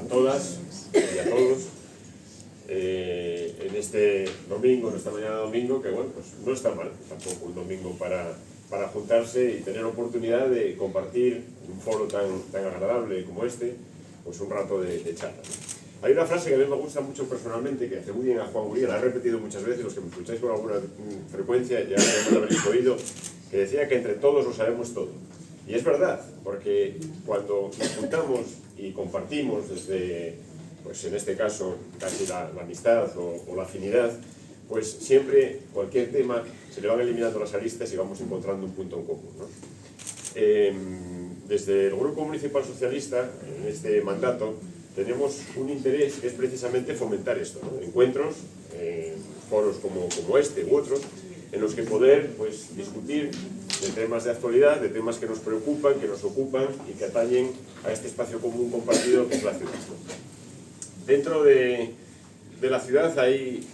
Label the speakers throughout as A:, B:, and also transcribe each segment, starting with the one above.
A: todas y a todos en este domingo, en esta mañana de domingo, que bueno, pues no está mal tampoco un domingo para juntarse y tener oportunidad de compartir un foro tan agradable como este, pues un rato de charla. Hay una frase que a mí me gusta mucho personalmente, que atribuyen a Juan Gurría, la he repetido muchas veces, los que me escucháis con alguna frecuencia ya lo habréis oído, que decía que entre todos lo sabemos todo. Y es verdad, porque cuando nos juntamos y compartimos desde, pues en este caso, casi la amistad o la afinidad, pues siempre cualquier tema se le van eliminando las aristas y vamos encontrando un punto en común, ¿no? Desde el Grupo Municipal Socialista, en este mandato, tenemos un interés que es precisamente fomentar esto, ¿no? Encuentros, foros como este u otros, en los que poder pues, discutir de temas de actualidad, de temas que nos preocupan, que nos ocupan y que atañen a este espacio común compartido que es la ciudad, ¿no? Dentro de la ciudad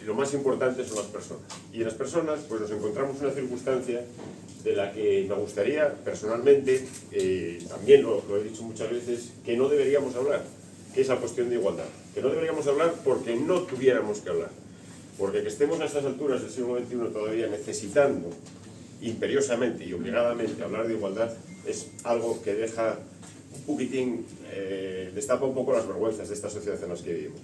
A: lo más importante son las personas. Y en las personas pues, nos encontramos una circunstancia de la que me gustaría personalmente, también lo he dicho muchas veces, que no deberíamos hablar, que es la cuestión de igualdad. Que no deberíamos hablar porque no tuviéramos que hablar. Porque que estemos a estas alturas del siglo XXI todavía necesitando imperiosamente y obligadamente hablar de igualdad es algo que deja un poquitín, destapa un poco las vergüenzas de esta sociedad en la que vivimos.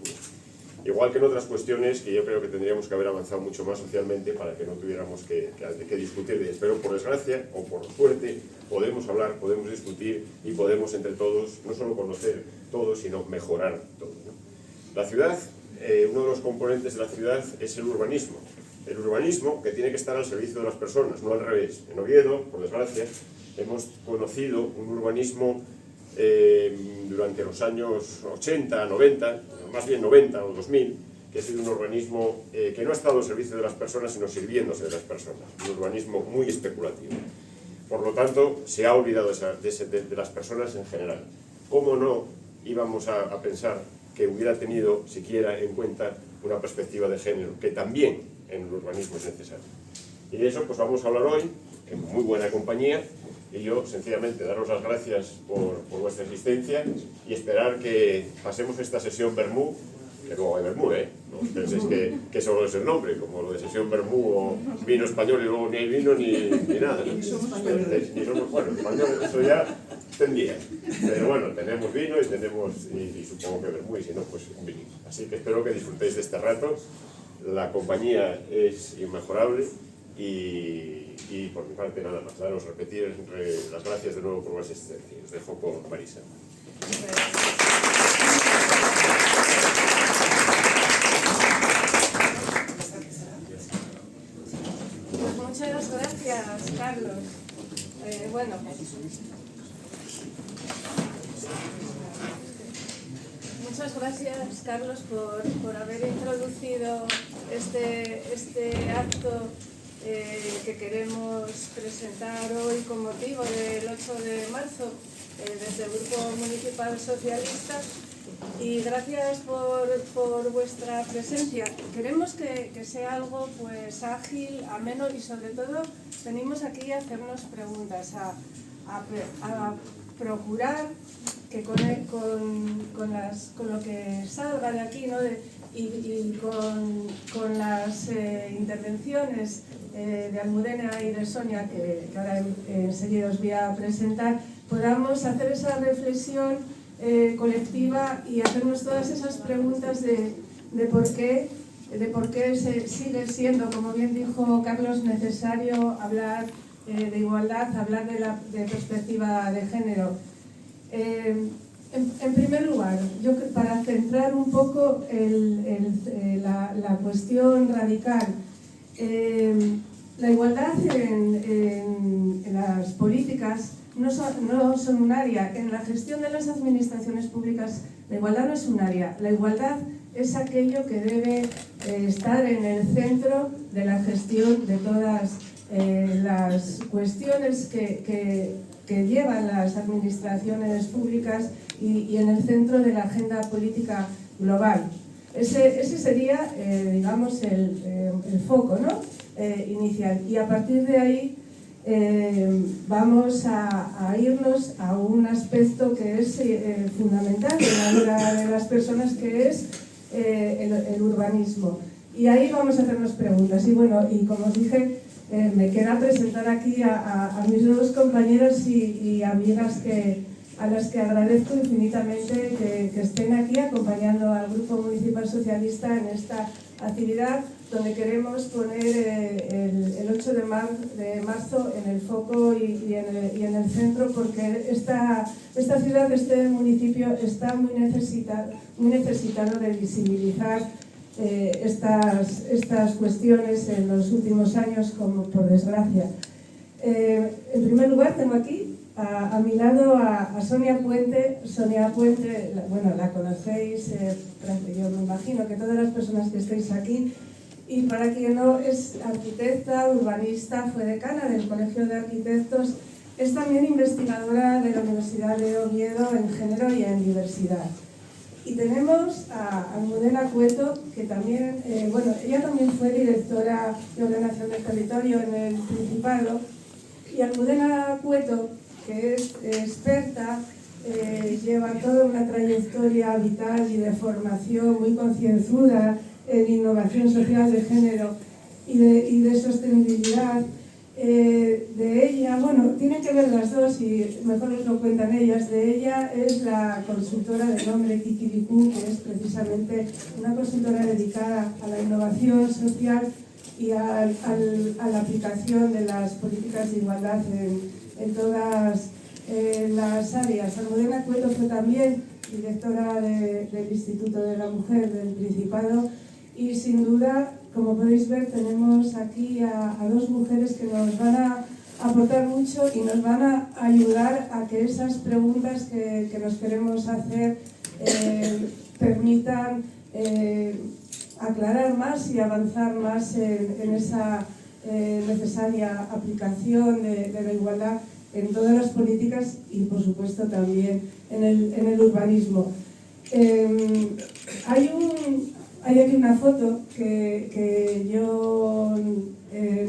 A: Igual que en otras cuestiones que yo creo que tendríamos que haber avanzado mucho más socialmente para que no tuviéramos que discutir de ellas. Pero por desgracia o por suerte podemos hablar, podemos discutir y podemos entre todos no solo conocer todo, sino mejorar todo, ¿no? La ciudad, uno de los componentes de la ciudad es el urbanismo. El urbanismo que tiene que estar al servicio de las personas, no al revés. En Oviedo, por desgracia, hemos conocido un urbanismo durante los años 80, 90, más bien 90 o 2000, que ha sido un urbanismo que no ha estado al servicio de las personas, sino sirviéndose de las personas. Un urbanismo muy especulativo. Por lo tanto, se ha olvidado de las personas en general. ¿Cómo no íbamos a pensar que hubiera tenido siquiera en cuenta una perspectiva de género, que también en el urbanismo es necesario? Y de eso pues vamos a hablar hoy, en muy buena compañía, y yo sencillamente daros las gracias por vuestra existencia y esperar que pasemos esta sesión Bermú, que luego hay Bermú, no penséis que solo es el nombre, como lo de sesión Bermú o vino español y luego ni hay vino ni nada, ¿no? Bueno, español, eso ya tendría, pero bueno, tenemos vino y supongo que Bermú, y si no, pues un vino. Así que espero que disfrutéis de este rato, la compañía es inmejorable y por mi parte nada más, daros repetir las gracias de nuevo por vuestra asistencia. Os dejo con Marisa.
B: Muchas gracias, Carlos. Bueno, muchas gracias, Carlos, por haber introducido este acto que queremos presentar hoy con motivo del 8 de marzo desde el Grupo Municipal Socialista, y gracias por vuestra presencia. Queremos que sea algo pues ágil, ameno, y sobre todo venimos aquí a hacernos preguntas, a procurar que con lo que salga de aquí, ¿no? y con las intervenciones de Almudena y de Sonia, que ahora enseguida os voy a presentar, podamos hacer esa reflexión colectiva y hacernos todas esas preguntas de por qué se sigue siendo, como bien dijo Carlos, necesario hablar de igualdad, hablar de perspectiva de género. En primer lugar, yo para centrar un poco la cuestión radical, la igualdad en las políticas no son un área. En la gestión de las administraciones públicas, la igualdad no es un área. La igualdad es aquello que debe estar en el centro de la gestión de todas las cuestiones que llevan las administraciones públicas y en el centro de la agenda política global. Ese sería, digamos, el foco, ¿no? Inicial. Y a partir de ahí, vamos a irnos a un aspecto que es fundamental en la vida de las personas, que es el urbanismo. Y ahí vamos a hacernos preguntas. Y bueno, y como os dije, me queda presentar aquí a mis dos compañeras y amigas a las que agradezco infinitamente que estén aquí acompañando al Grupo Municipal Socialista en esta actividad, donde queremos poner el 8 de marzo en el foco y en el centro, porque esta ciudad, este municipio, está muy necesitado de visibilizar estas cuestiones en los últimos años, como por desgracia. En primer lugar, tengo aquí a mi lado a Sonia Puente. Sonia Puente, bueno, la conocéis, yo me imagino que todas las personas que estáis aquí, y para quien no, es arquitecta, urbanista, fue decana del Colegio de Arquitectos, es también investigadora de la Universidad de Oviedo en género y en diversidad. Y tenemos a Almudena Cueto, que también, bueno, ella también fue directora de ordenación del territorio en el Principado. Y Almudena Cueto, que es experta, lleva toda una trayectoria vital y de formación muy concienzuda en innovación social de género y de sostenibilidad. De ella, bueno, tienen que ver las dos y mejor os lo cuentan ellas. De ella es la consultora de nombre Kikiriku, que es precisamente una consultora dedicada a la innovación social y a la aplicación de las políticas de igualdad en todas las áreas. Almudena Cueto fue también directora del Instituto de la Mujer del Principado, y sin duda, como podéis ver, tenemos aquí a dos mujeres que nos van a aportar mucho y nos van a ayudar a que esas preguntas que nos queremos hacer permitan aclarar más y avanzar más en esa necesaria aplicación de la igualdad en todas las políticas y, por supuesto, también en el urbanismo. Hay aquí una foto que yo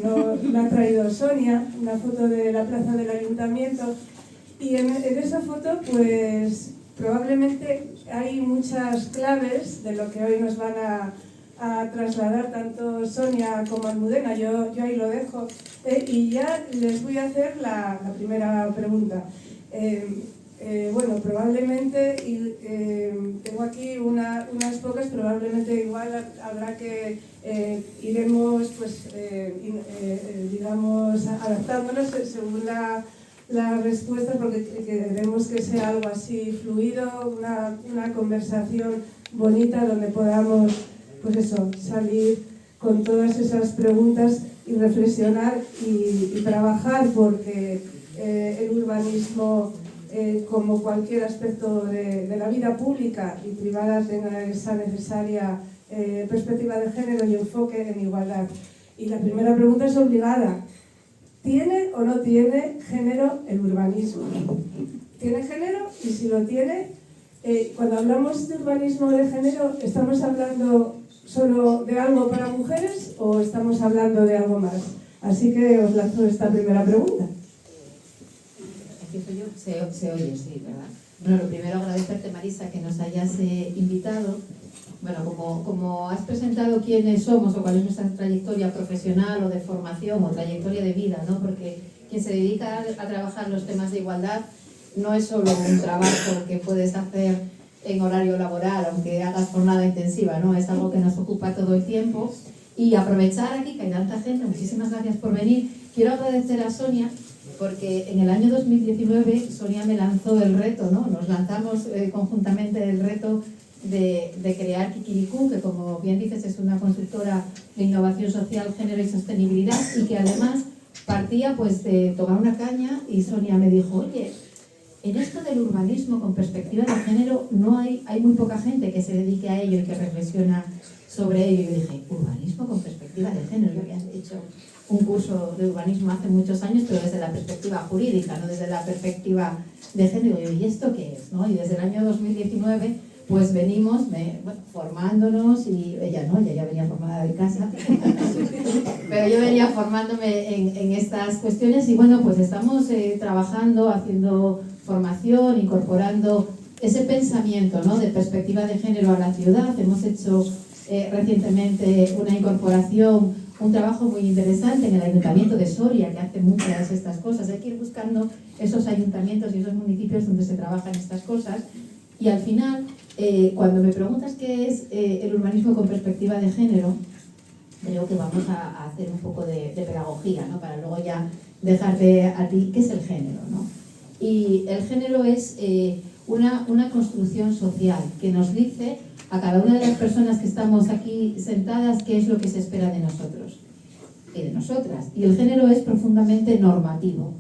B: no la ha traído Sonia, una foto de la plaza del Ayuntamiento, y en esa foto pues probablemente hay muchas claves de lo que hoy nos van a trasladar tanto Sonia como Almudena. Yo ahí lo dejo, y ya les voy a hacer la primera pregunta. Bueno, probablemente, tengo aquí unas pocas, probablemente igual habrá que iremos, pues, digamos, adaptándonos según la respuesta, porque queremos que sea algo así fluido, una conversación bonita donde podamos, pues eso, salir con todas esas preguntas y reflexionar y trabajar porque el urbanismo, como cualquier aspecto de la vida pública y privada, tenga esa necesaria perspectiva de género y enfoque en igualdad. Y la primera pregunta es obligada. ¿Tiene o no tiene género el urbanismo? ¿Tiene género? Y si lo tiene, cuando hablamos de urbanismo de género, ¿estamos hablando solo de algo para mujeres o estamos hablando de algo más? Así que os lanzo esta primera pregunta.
C: Empiezo yo. Se oye, sí, ¿verdad? Bueno, lo primero agradecerte, Marisa, que nos hayas invitado. Bueno, como has presentado quiénes somos o cuál es nuestra trayectoria profesional o de formación o trayectoria de vida, ¿no? Porque quien se dedica a trabajar los temas de igualdad no es solo un trabajo que puedes hacer en horario laboral, aunque hagas jornada intensiva, ¿no? Es algo que nos ocupa todo el tiempo. Y aprovechar aquí que hay tanta gente, muchísimas gracias por venir. Quiero agradecer a Sonia, porque en el año 2019 Sonia me lanzó el reto, ¿no? Nos lanzamos conjuntamente el reto de crear Kikiriku, que como bien dices es una consultora de innovación social, género y sostenibilidad, y que además partía pues de tomar una caña, y Sonia me dijo, oye, en esto del urbanismo con perspectiva de género hay muy poca gente que se dedique a ello y que reflexiona sobre ello. Y yo dije, urbanismo con perspectiva de género. Yo había hecho un curso de urbanismo hace muchos años, pero desde la perspectiva jurídica, no desde la perspectiva de género. Y yo, ¿y esto qué es? ¿No? Y desde el año 2019 pues venimos formándonos, y ella ya venía formada de casa, pero yo venía formándome en estas cuestiones y bueno, pues estamos trabajando, haciendo formación, incorporando ese pensamiento, ¿no?, de perspectiva de género a la ciudad. Hemos hecho recientemente una incorporación, un trabajo muy interesante en el Ayuntamiento de Soria, que hace muchas de estas cosas. Hay que ir buscando esos ayuntamientos y esos municipios donde se trabajan estas cosas. Y al final, cuando me preguntas qué es el urbanismo con perspectiva de género, creo que vamos a hacer un poco de pedagogía, ¿no?, para luego ya dejarte a ti qué es el género, ¿no? Y el género es una construcción social que nos dice a cada una de las personas que estamos aquí sentadas qué es lo que se espera de nosotros y de nosotras. Y el género es profundamente normativo.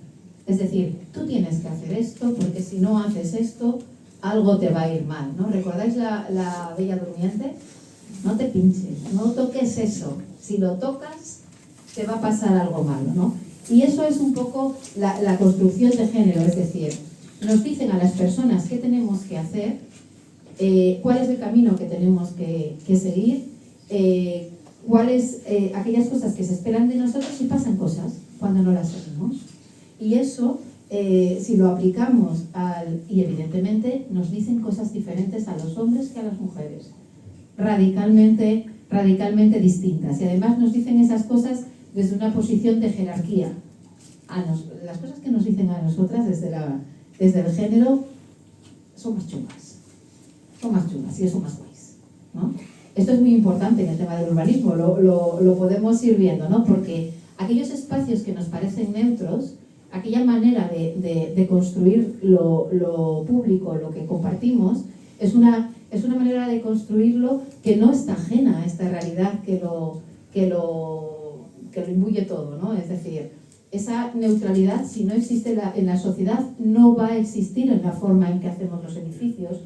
C: Es decir, tú tienes que hacer esto porque si no haces esto, algo te va a ir mal, ¿no? ¿Recordáis la Bella Durmiente? No te pinches, no toques eso. Si lo tocas, te va a pasar algo malo, ¿no? Y eso es un poco la construcción de género, es decir, nos dicen a las personas qué tenemos que hacer, cuál es el camino que tenemos que seguir, cuáles aquellas cosas que se esperan de nosotros, y pasan cosas cuando no las seguimos. Y eso, si lo aplicamos y evidentemente nos dicen cosas diferentes a los hombres que a las mujeres, radicalmente distintas, y además nos dicen esas cosas desde una posición de jerarquía. Las cosas que nos dicen a nosotras desde el género son más chungas y son más guays, ¿no? Esto es muy importante en el tema del urbanismo, lo podemos ir viendo, ¿no? Porque aquellos espacios que nos parecen neutros, aquella manera de construir lo público, lo que compartimos, es una manera de construirlo que no está ajena a esta realidad que lo imbuye todo, ¿no? Es decir, esa neutralidad, si no existe en la sociedad, no va a existir en la forma en que hacemos los edificios.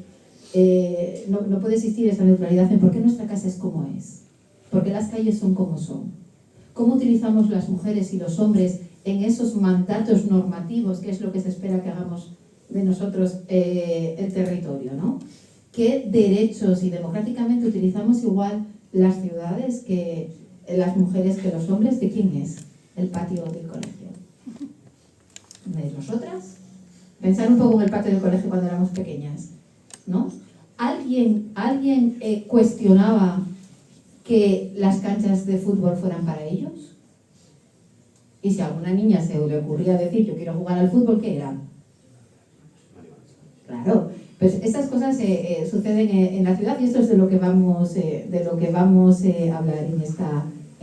C: No puede existir esa neutralidad en por qué nuestra casa es como es, por qué las calles son como son, cómo utilizamos las mujeres y los hombres en esos mandatos normativos, que es lo que se espera que hagamos de nosotros el territorio, ¿no? Qué derechos, y democráticamente utilizamos igual las ciudades que las mujeres que los hombres. ¿De quién es el patio del colegio? ¿De nosotras? Pensar un poco en el patio del colegio cuando éramos pequeñas, ¿no? ¿Alguien cuestionaba que las canchas de fútbol fueran para ellos? Y si a alguna niña se le ocurría decir yo quiero jugar al fútbol, ¿qué era? Claro, pues estas cosas suceden en la ciudad, y esto es de lo que vamos a hablar en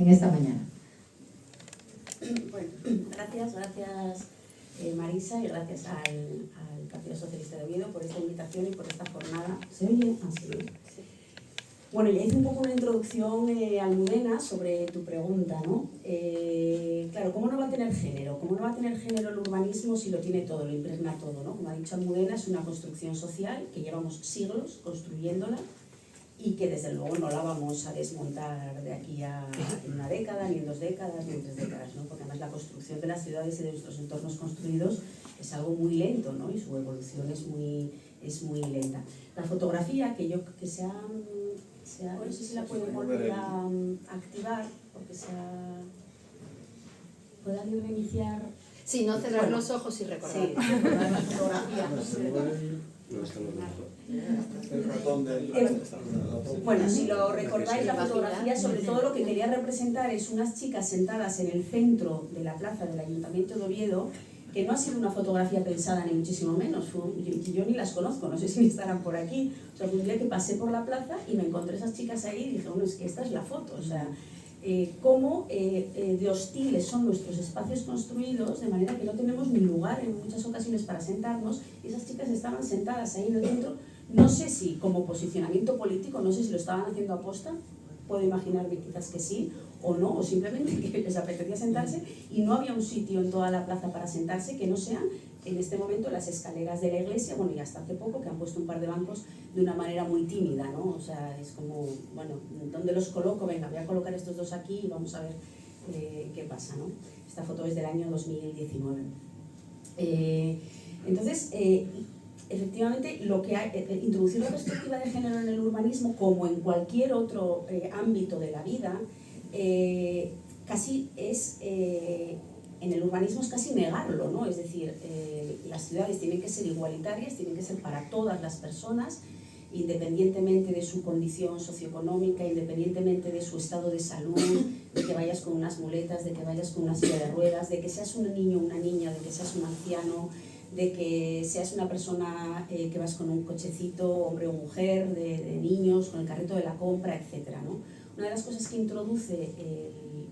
C: esta mañana.
D: Bueno, gracias Marisa, y gracias al Partido Socialista de Oviedo por esta invitación y por esta jornada. ¿Se oye? Así. Sí. Bueno, ya hice un poco una introducción, Almudena, sobre tu pregunta, ¿no? Claro, ¿cómo no va a tener género? ¿Cómo no va a tener género el urbanismo si lo tiene todo, lo impregna todo, ¿no? Como ha dicho Almudena, es una construcción social que llevamos siglos construyéndola y que desde luego no la vamos a desmontar de aquí a en una década, ni en 2 décadas, ni en 3 décadas, ¿no? Porque además la construcción de las ciudades y de nuestros entornos construidos es algo muy lento, ¿no? Y su evolución es muy lenta. La fotografía que se ha no sé si la pueden volver a activar, porque ¿puede alguien reiniciar?
E: Sí, no cerrar los ojos y recordar.
D: Sí, recordar la fotografía. Bueno, si lo recordáis, la fotografía, sobre todo lo que quería representar es unas chicas sentadas en el centro de la plaza del Ayuntamiento de Oviedo, que no ha sido una fotografía pensada ni muchísimo menos, yo ni las conozco, no sé si estarán por aquí. O sea, un día que pasé por la plaza y me encontré esas chicas ahí y dije, bueno, es que esta es la foto, o sea, cómo de hostiles son nuestros espacios construidos, de manera que no tenemos ni lugar en muchas ocasiones para sentarnos, y esas chicas estaban sentadas ahí en el centro, no sé si como posicionamiento político, no sé si lo estaban haciendo a posta, puedo imaginarme quizás que sí, o no, o simplemente que les apetecía sentarse y no había un sitio en toda la plaza para sentarse que no sean en este momento las escaleras de la iglesia, bueno, y hasta hace poco que han puesto un par de bancos de una manera muy tímida, ¿no? O sea, es como, bueno, ¿dónde los coloco? Venga, voy a colocar estos dos aquí y vamos a ver qué pasa, ¿no? Esta foto es del año 2019. Entonces, efectivamente, lo que hay, introducir la perspectiva de género en el urbanismo, como en cualquier otro ámbito de la vida, casi es, en el urbanismo es casi negarlo, ¿no? Es decir, las ciudades tienen que ser igualitarias, tienen que ser para todas las personas, independientemente de su condición socioeconómica, independientemente de su estado de salud, de que vayas con unas muletas, de que vayas con una silla de ruedas, de que seas un niño o una niña, de que seas un anciano, de que seas una persona que vas con un cochecito, hombre o mujer, de niños, con el carrito de la compra, etc., ¿no? Una de las cosas que introduce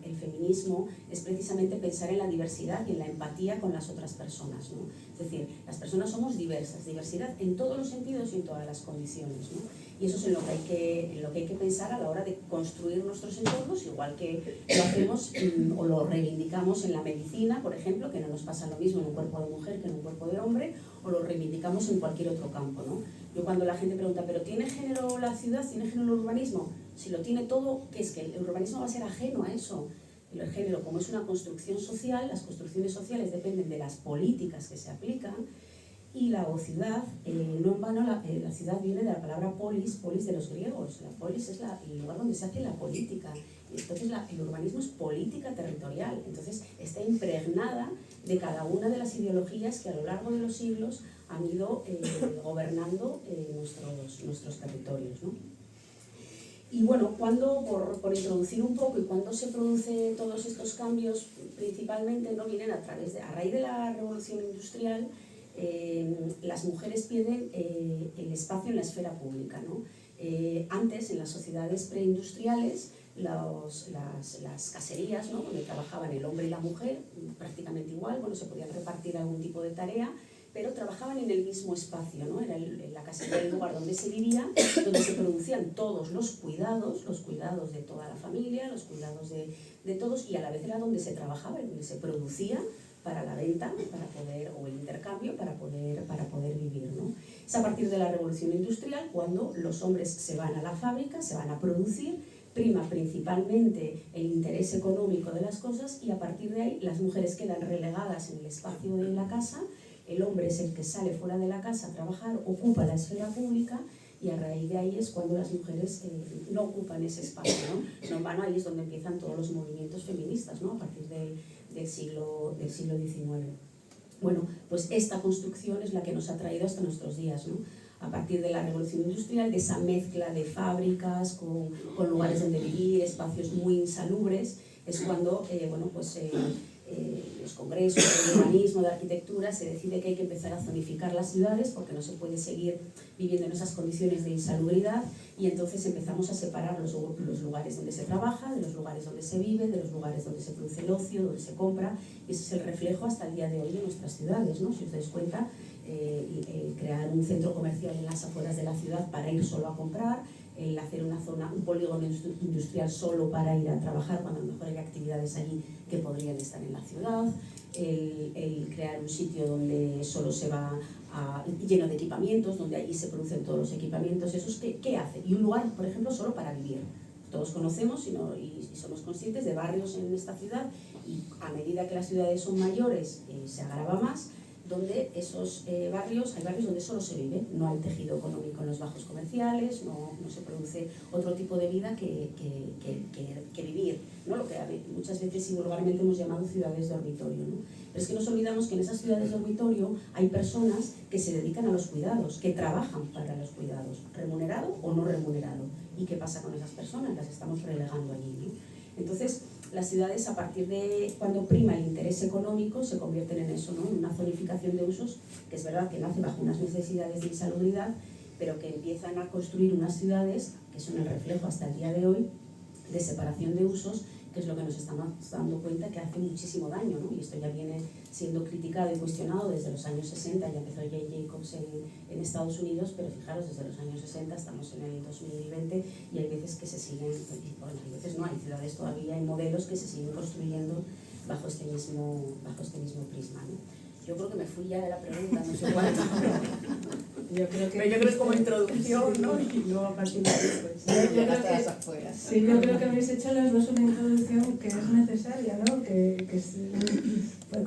D: el feminismo es precisamente pensar en la diversidad y en la empatía con las otras personas, ¿no? Es decir, las personas somos diversas, diversidad en todos los sentidos y en todas las condiciones, ¿no? Y eso es en lo que hay que pensar a la hora de construir nuestros entornos, igual que lo hacemos o lo reivindicamos en la medicina, por ejemplo, que no nos pasa lo mismo en un cuerpo de mujer que en un cuerpo de hombre, o lo reivindicamos en cualquier otro campo, ¿no? Yo cuando la gente pregunta, ¿pero tiene género la ciudad? ¿Tiene género el urbanismo? Si lo tiene todo, ¿qué es? Que el urbanismo va a ser ajeno a eso. El género, como es una construcción social, las construcciones sociales dependen de las políticas que se aplican, y la ciudad, no en vano, la ciudad viene de la palabra polis de los griegos. La polis es el lugar donde se hace la política. Y entonces el urbanismo es política territorial. Entonces está impregnada de cada una de las ideologías que a lo largo de los siglos han ido gobernando nuestros territorios, ¿no? Y bueno, por introducir un poco, y cuando se producen todos estos cambios, principalmente no vienen a raíz de la revolución industrial. Las mujeres pierden el espacio en la esfera pública, ¿no? Antes, en las sociedades preindustriales, las caserías, ¿no?, donde trabajaban el hombre y la mujer, prácticamente igual, bueno, se podían repartir algún tipo de tarea, pero trabajaban en el mismo espacio, ¿no? Era la casería el lugar donde se vivía, donde se producían todos los cuidados de toda la familia, los cuidados de todos, y a la vez era donde se trabajaba, donde se producía para la venta, o el intercambio, para poder vivir, ¿no? Es a partir de la revolución industrial cuando los hombres se van a la fábrica, se van a producir, prima principalmente el interés económico de las cosas, y a partir de ahí las mujeres quedan relegadas en el espacio de la casa. El hombre es el que sale fuera de la casa a trabajar, ocupa la esfera pública, y a raíz de ahí es cuando las mujeres no ocupan ese espacio, ¿no? No en vano, ahí es donde empiezan todos los movimientos feministas, ¿no? A partir del siglo XIX. Bueno, pues esta construcción es la que nos ha traído hasta nuestros días, ¿no? A partir de la revolución industrial, de esa mezcla de fábricas con lugares donde vivir, espacios muy insalubres, es cuando, los congresos de urbanismo, de arquitectura, se decide que hay que empezar a zonificar las ciudades porque no se puede seguir viviendo en esas condiciones de insalubridad, y entonces empezamos a separar los lugares donde se trabaja, de los lugares donde se vive, de los lugares donde se produce el ocio, donde se compra, y ese es el reflejo hasta el día de hoy de nuestras ciudades, ¿no? Si os dais cuenta, crear un centro comercial en las afueras de la ciudad para ir solo a comprar, el hacer un polígono industrial solo para ir a trabajar, cuando a lo mejor hay actividades allí que podrían estar en la ciudad, el crear un sitio donde solo se va lleno de equipamientos, donde allí se producen todos los equipamientos, ¿esos qué hace? Y un lugar, por ejemplo, solo para vivir. Todos conocemos y somos conscientes de barrios en esta ciudad, y a medida que las ciudades son mayores se agrava más, donde esos barrios, hay barrios donde solo se vive, no hay tejido económico en los bajos comerciales, no se produce otro tipo de vida que vivir, ¿no? Lo que muchas veces y vulgarmente hemos llamado ciudades dormitorio, ¿no? Pero es que nos olvidamos que en esas ciudades dormitorio hay personas que se dedican a los cuidados, que trabajan para los cuidados, remunerado o no remunerado. ¿Y qué pasa con esas personas? Las estamos relegando allí, ¿no? Entonces, las ciudades, a partir de cuando prima el interés económico, se convierten en eso, ¿no? En una zonificación de usos, que es verdad que nace bajo unas necesidades de insalubridad, pero que empiezan a construir unas ciudades que son el reflejo hasta el día de hoy de separación de usos, que es lo que nos estamos dando cuenta que hace muchísimo daño, ¿no? Y esto ya viene siendo criticado y cuestionado desde los años 60, ya empezó Jane Jacobs en Estados Unidos, pero fijaros, desde los años 60 estamos en el 2020 y hay veces que se siguen, bueno, hay veces no, hay ciudades todavía, hay modelos que se siguen construyendo bajo este mismo prisma, ¿no? Yo creo que me fui ya de la pregunta, no sé cuánto. Pero yo creo que es como introducción, ¿no? Y luego a partir de ahí, pues...
B: Yo creo que habéis hecho las dos una introducción que es necesaria, ¿no? Que es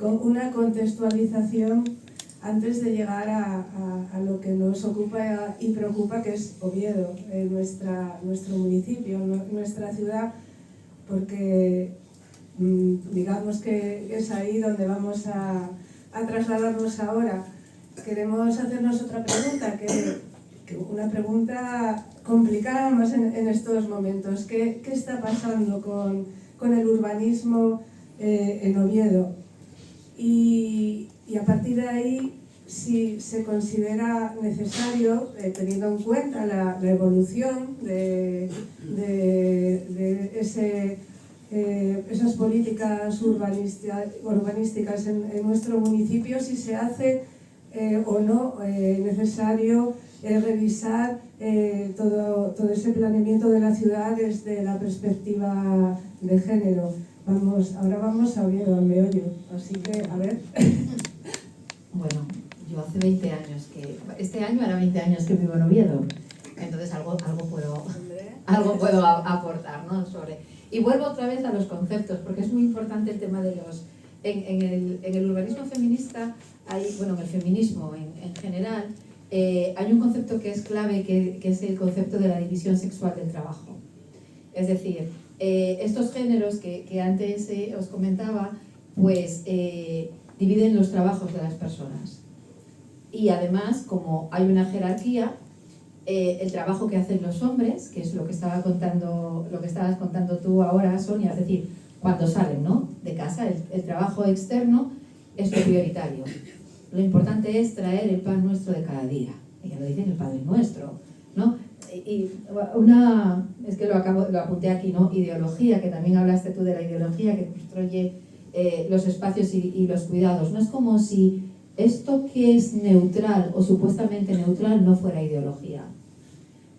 B: una contextualización antes de llegar a lo que nos ocupa y preocupa, que es Oviedo, nuestro municipio, nuestra ciudad, porque digamos que es ahí donde vamos a trasladarnos ahora. Queremos hacernos otra pregunta, que una pregunta complicada más en estos momentos. ¿Qué está pasando con el urbanismo en Oviedo? Y a partir de ahí, si se considera necesario, teniendo en cuenta la evolución de esas políticas urbanísticas en nuestro municipio, si se hace o no necesario revisar todo ese planeamiento de la ciudad desde la perspectiva de género. Ahora vamos a Oviedo, al meollo, así que a ver.
C: Bueno, yo hace 20 años este año hará 20 años que vivo en Oviedo, entonces algo puedo aportar, ¿no? Y vuelvo otra vez a los conceptos, porque es muy importante el tema de los... En el urbanismo feminista, en el feminismo en general, hay un concepto que es clave, que es el concepto de la división sexual del trabajo. Es decir, estos géneros que antes os comentaba, pues dividen los trabajos de las personas. Y además, como hay una jerarquía, el trabajo que hacen los hombres, que es lo que estabas contando tú ahora, Sonia, es decir, cuando salen, ¿no?, de casa, el trabajo externo es lo prioritario. Lo importante es traer el pan nuestro de cada día. Y ya lo dice el Padre Nuestro, ¿no? Y es que lo apunté aquí, ¿no? Ideología, que también hablaste tú de la ideología que construye los espacios y los cuidados. No es como si esto que es neutral o supuestamente neutral no fuera ideología.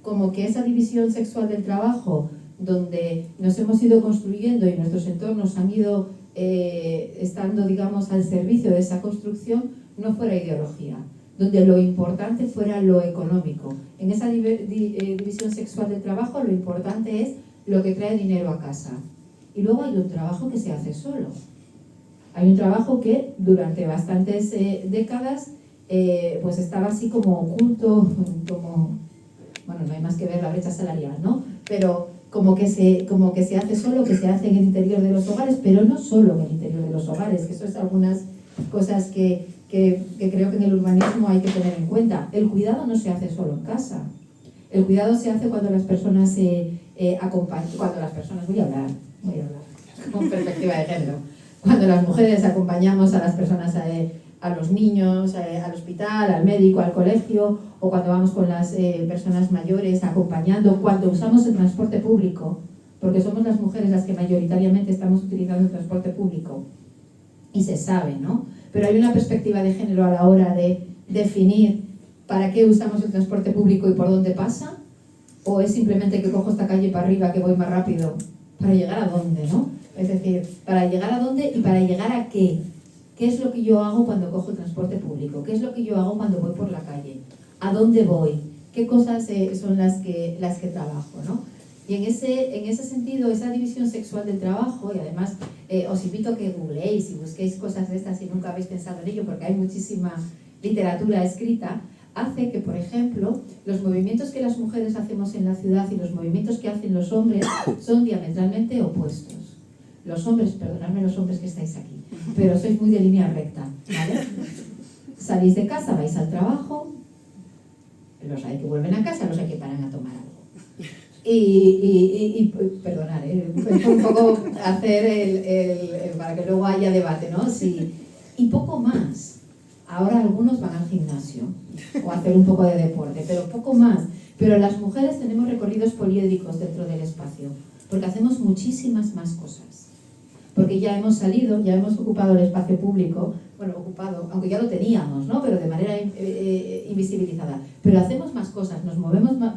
C: Como que esa división sexual del trabajo, donde nos hemos ido construyendo y nuestros entornos han ido estando, digamos, al servicio de esa construcción, no fuera ideología. Donde lo importante fuera lo económico. En esa división sexual del trabajo, lo importante es lo que trae dinero a casa. Y luego hay un trabajo que se hace solo. Hay un trabajo que durante bastantes décadas pues estaba así como oculto, bueno, no hay más que ver la brecha salarial, ¿no? Pero como que se hace solo, que se hace en el interior de los hogares, pero no solo en el interior de los hogares, que eso es algunas cosas que creo que en el urbanismo hay que tener en cuenta. El cuidado no se hace solo en casa. El cuidado se hace cuando las personas acompañan, voy a hablar con perspectiva de género, cuando las mujeres acompañamos a las personas, a los niños, al hospital, al médico, al colegio, o cuando vamos con las personas mayores acompañando, cuando usamos el transporte público, porque somos las mujeres las que mayoritariamente estamos utilizando el transporte público. Y se sabe, ¿no? Pero hay una perspectiva de género a la hora de definir para qué usamos el transporte público y por dónde pasa, o es simplemente que cojo esta calle para arriba, que voy más rápido, para llegar a dónde, ¿no? Es decir, para llegar a dónde y para llegar a qué. ¿Qué es lo que yo hago cuando cojo el transporte público? ¿Qué es lo que yo hago cuando voy por la calle? ¿A dónde voy? ¿Qué cosas son las que trabajo, ¿no? Y en ese sentido, esa división sexual del trabajo, y además os invito a que googleéis y busquéis cosas de estas si nunca habéis pensado en ello, porque hay muchísima literatura escrita, hace que, por ejemplo, los movimientos que las mujeres hacemos en la ciudad y los movimientos que hacen los hombres son diametralmente opuestos. Los hombres, perdonadme los hombres que estáis aquí, pero sois muy de línea recta, ¿vale? Salís de casa, vais al trabajo, los hay que vuelven a casa, los hay que paran a tomar algo. Y perdonad, un poco hacer para que luego haya debate, ¿no? Sí, y poco más. Ahora algunos van al gimnasio o a hacer un poco de deporte, pero poco más. Pero las mujeres tenemos recorridos poliédricos dentro del espacio, porque hacemos muchísimas más cosas. Porque ya hemos salido, ya hemos ocupado el espacio público, bueno, ocupado, aunque ya lo teníamos, ¿no? Pero de manera invisibilizada. Pero hacemos más cosas, nos movemos más.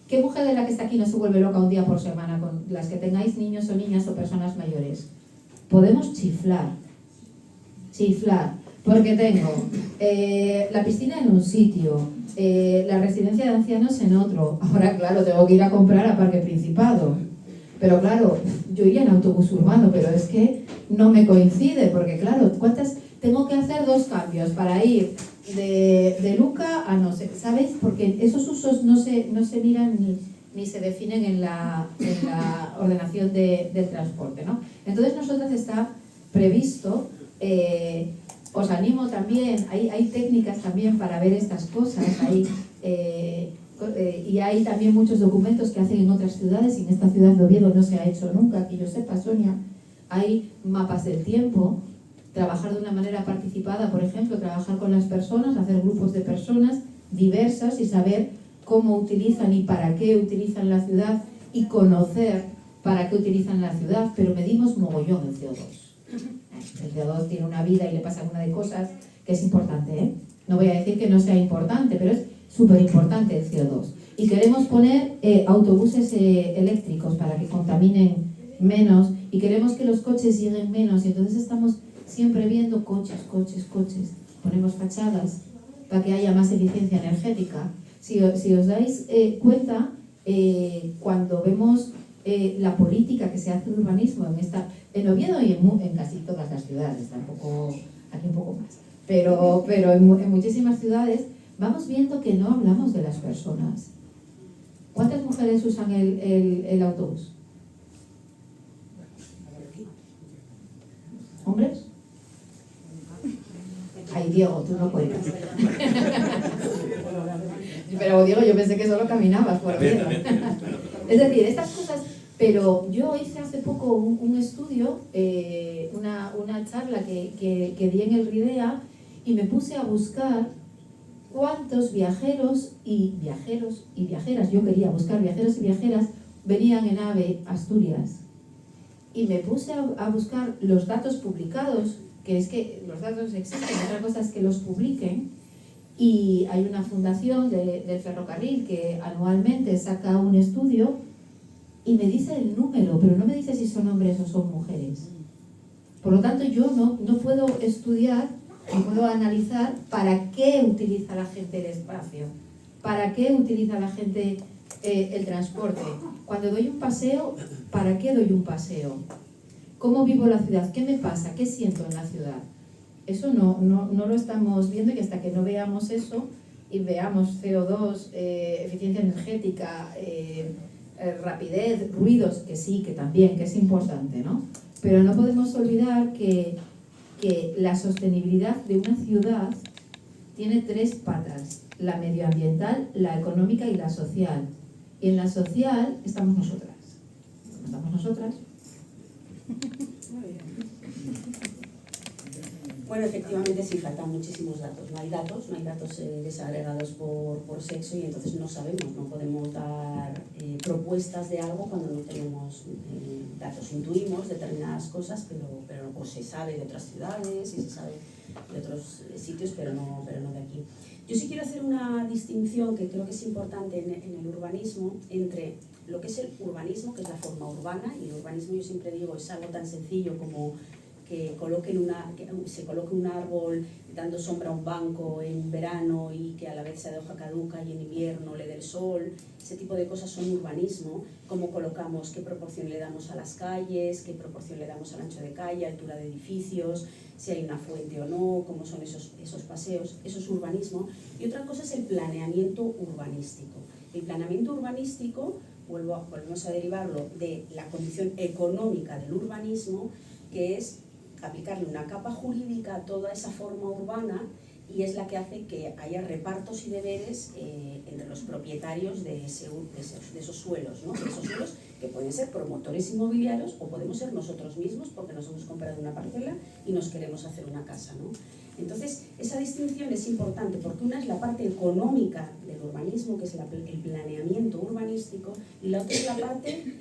C: ¿Qué mujer de la que está aquí no se vuelve loca un día por semana con las que tengáis niños o niñas o personas mayores? Podemos chiflar, porque tengo la piscina en un sitio, la residencia de ancianos en otro. Ahora, claro, tengo que ir a comprar a Parque Principado. Pero claro, yo iría en autobús urbano, pero es que no me coincide, porque claro, tengo que hacer 2 cambios para ir de Luca a no sé, ¿sabéis? Porque esos usos no se miran ni se definen en la ordenación del transporte, ¿no? Entonces nosotras está previsto, os animo también, hay técnicas también para ver estas cosas, y hay también muchos documentos que hacen en otras ciudades, y en esta ciudad de Oviedo no se ha hecho nunca, que yo sepa, Sonia. Hay mapas del tiempo, trabajar de una manera participada, por ejemplo, trabajar con las personas, hacer grupos de personas diversas y saber cómo utilizan y para qué utilizan la ciudad y conocer para qué utilizan la ciudad, pero medimos mogollón el CO2. El CO2 tiene una vida y le pasa una de cosas que es importante, ¿eh? No voy a decir que no sea importante, pero es súper importante el CO2. Y queremos poner autobuses eléctricos para que contaminen menos, y queremos que los coches lleguen menos, y entonces estamos siempre viendo coches. Ponemos fachadas para que haya más eficiencia energética. Si os dais cuenta, cuando vemos la política que se hace de urbanismo en Oviedo y en casi todas las ciudades, tampoco aquí un poco más, pero en muchísimas ciudades vamos viendo que no hablamos de las personas. ¿Cuántas mujeres usan el autobús? ¿Hombres? Ay, Diego, tú no cuentas. Pero Diego, yo pensé que solo caminabas por Oviedo. Es decir, estas cosas. Pero yo hice hace poco un estudio, una charla que di en el RIDEA, y me puse a buscar cuántos viajeros y viajeras, yo quería buscar viajeros y viajeras, venían en AVE Asturias. Y me puse a buscar los datos publicados, que es que los datos existen, otra cosa es que los publiquen, y hay una fundación del ferrocarril que anualmente saca un estudio y me dice el número, pero no me dice si son hombres o son mujeres. Por lo tanto, yo no puedo estudiar, no puedo analizar para qué utiliza la gente el espacio, para qué utiliza la gente el transporte. Cuando doy un paseo, ¿para qué doy un paseo? ¿Cómo vivo la ciudad? ¿Qué me pasa? ¿Qué siento en la ciudad? Eso no lo estamos viendo, y hasta que no veamos eso y veamos CO2, eficiencia energética, rapidez, ruidos, que sí, que también, que es importante, ¿no? Pero no podemos olvidar que la sostenibilidad de una ciudad tiene 3 patas: la medioambiental, la económica y la social. Y en la social estamos nosotras. ¿Estamos nosotras?
D: Bueno, efectivamente sí faltan muchísimos datos. No hay datos desagregados por sexo, y entonces no sabemos, no podemos dar propuestas de algo cuando no tenemos datos. Intuimos determinadas cosas, pero o se sabe de otras ciudades y se sabe de otros sitios, pero no de aquí. Yo sí quiero hacer una distinción que creo que es importante en el urbanismo entre lo que es el urbanismo, que es la forma urbana, y el urbanismo, yo siempre digo, es algo tan sencillo como que se coloque un árbol dando sombra a un banco en verano y que a la vez sea de hoja caduca, y en invierno le dé el sol. Ese tipo de cosas son urbanismo. Cómo colocamos, qué proporción le damos a las calles, qué proporción le damos al ancho de calle, altura de edificios, si hay una fuente o no, cómo son esos paseos. Eso es urbanismo. Y otra cosa es el planeamiento urbanístico. El planeamiento urbanístico, volvemos a derivarlo de la condición económica del urbanismo, que es aplicarle una capa jurídica a toda esa forma urbana, y es la que hace que haya repartos y deberes entre los propietarios de esos suelos, ¿no? De esos suelos que pueden ser promotores inmobiliarios o podemos ser nosotros mismos porque nos hemos comprado una parcela y nos queremos hacer una casa, ¿no? Entonces, esa distinción es importante porque una es la parte económica del urbanismo, que es el planeamiento urbanístico, y la otra es la parte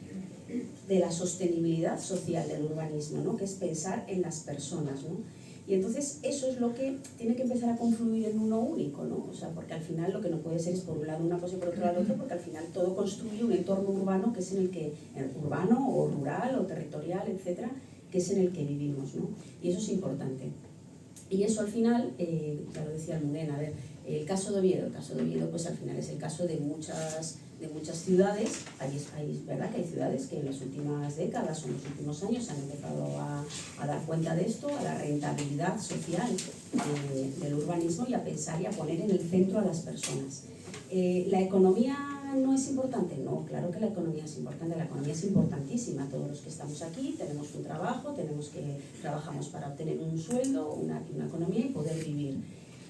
D: de la sostenibilidad social del urbanismo, ¿no? Que es pensar en las personas, ¿no? Y entonces eso es lo que tiene que empezar a confluir en uno único, ¿no? O sea, porque al final lo que no puede ser es por un lado una cosa y por otro lado otra, porque al final todo construye un entorno urbano que es urbano o rural o territorial, etcétera, que es en el que vivimos, ¿no? Y eso es importante. Y eso al final, ya lo decía Almudena, a ver, el caso de Oviedo pues al final es el caso de muchas de muchas ciudades. Es verdad que hay ciudades que en las últimas décadas o en los últimos años han empezado a dar cuenta de esto, a la rentabilidad social del urbanismo y a pensar y a poner en el centro a las personas. ¿La economía no es importante? No, claro que la economía es importante, la economía es importantísima. Todos los que estamos aquí tenemos un trabajo, trabajamos para obtener un sueldo, una economía y poder vivir.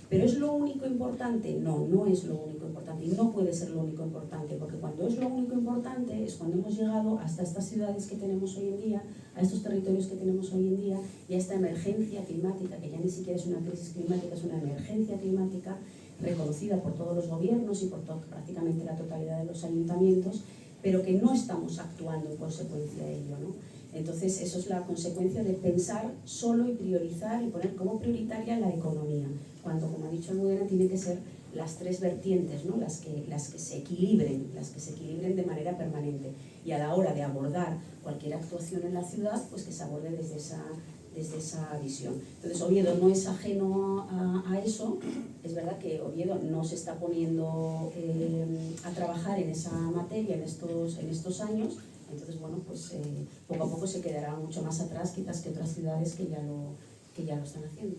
D: ¿Pero es lo único importante? No, no es lo único importante y no puede ser lo único importante, porque cuando es lo único importante es cuando hemos llegado hasta estas ciudades que tenemos hoy en día, a estos territorios que tenemos hoy en día y a esta emergencia climática, que ya ni siquiera es una crisis climática, es una emergencia climática reconocida por todos los gobiernos y por prácticamente la totalidad de los ayuntamientos, pero que no estamos actuando en consecuencia de ello, ¿no? Entonces, eso es la consecuencia de pensar solo y priorizar y poner como prioritaria la economía, cuando, como ha dicho Almudena, tiene que ser las tres vertientes, ¿no? las que se equilibren de manera permanente. Y a la hora de abordar cualquier actuación en la ciudad, pues que se aborde desde esa visión. Entonces, Oviedo no es ajeno a eso. Es verdad que Oviedo no se está poniendo a trabajar en esa materia en estos años. Entonces, bueno, pues poco a poco se quedará mucho más atrás quizás que otras ciudades que ya lo están haciendo.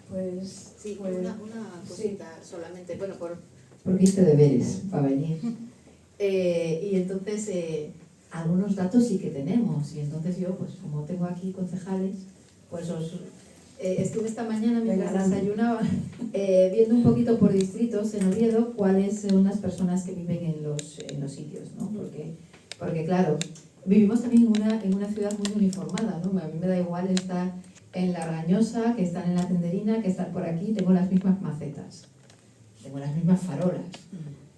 B: Pues,
E: Sí,
B: pues,
E: una cosita solamente, bueno,
C: porque hice deberes para venir. Y entonces, algunos datos sí que tenemos. Y entonces yo, pues como tengo aquí concejales, pues estuve esta mañana mientras desayunaba viendo un poquito por distritos en Oviedo cuáles son las personas que viven en los sitios, ¿no? Porque claro, vivimos también en una ciudad muy uniformada, ¿no? A mí me da igual estar en La Argañosa, que estar en La Tenderina, que estar por aquí. Tengo las mismas macetas, tengo las mismas farolas,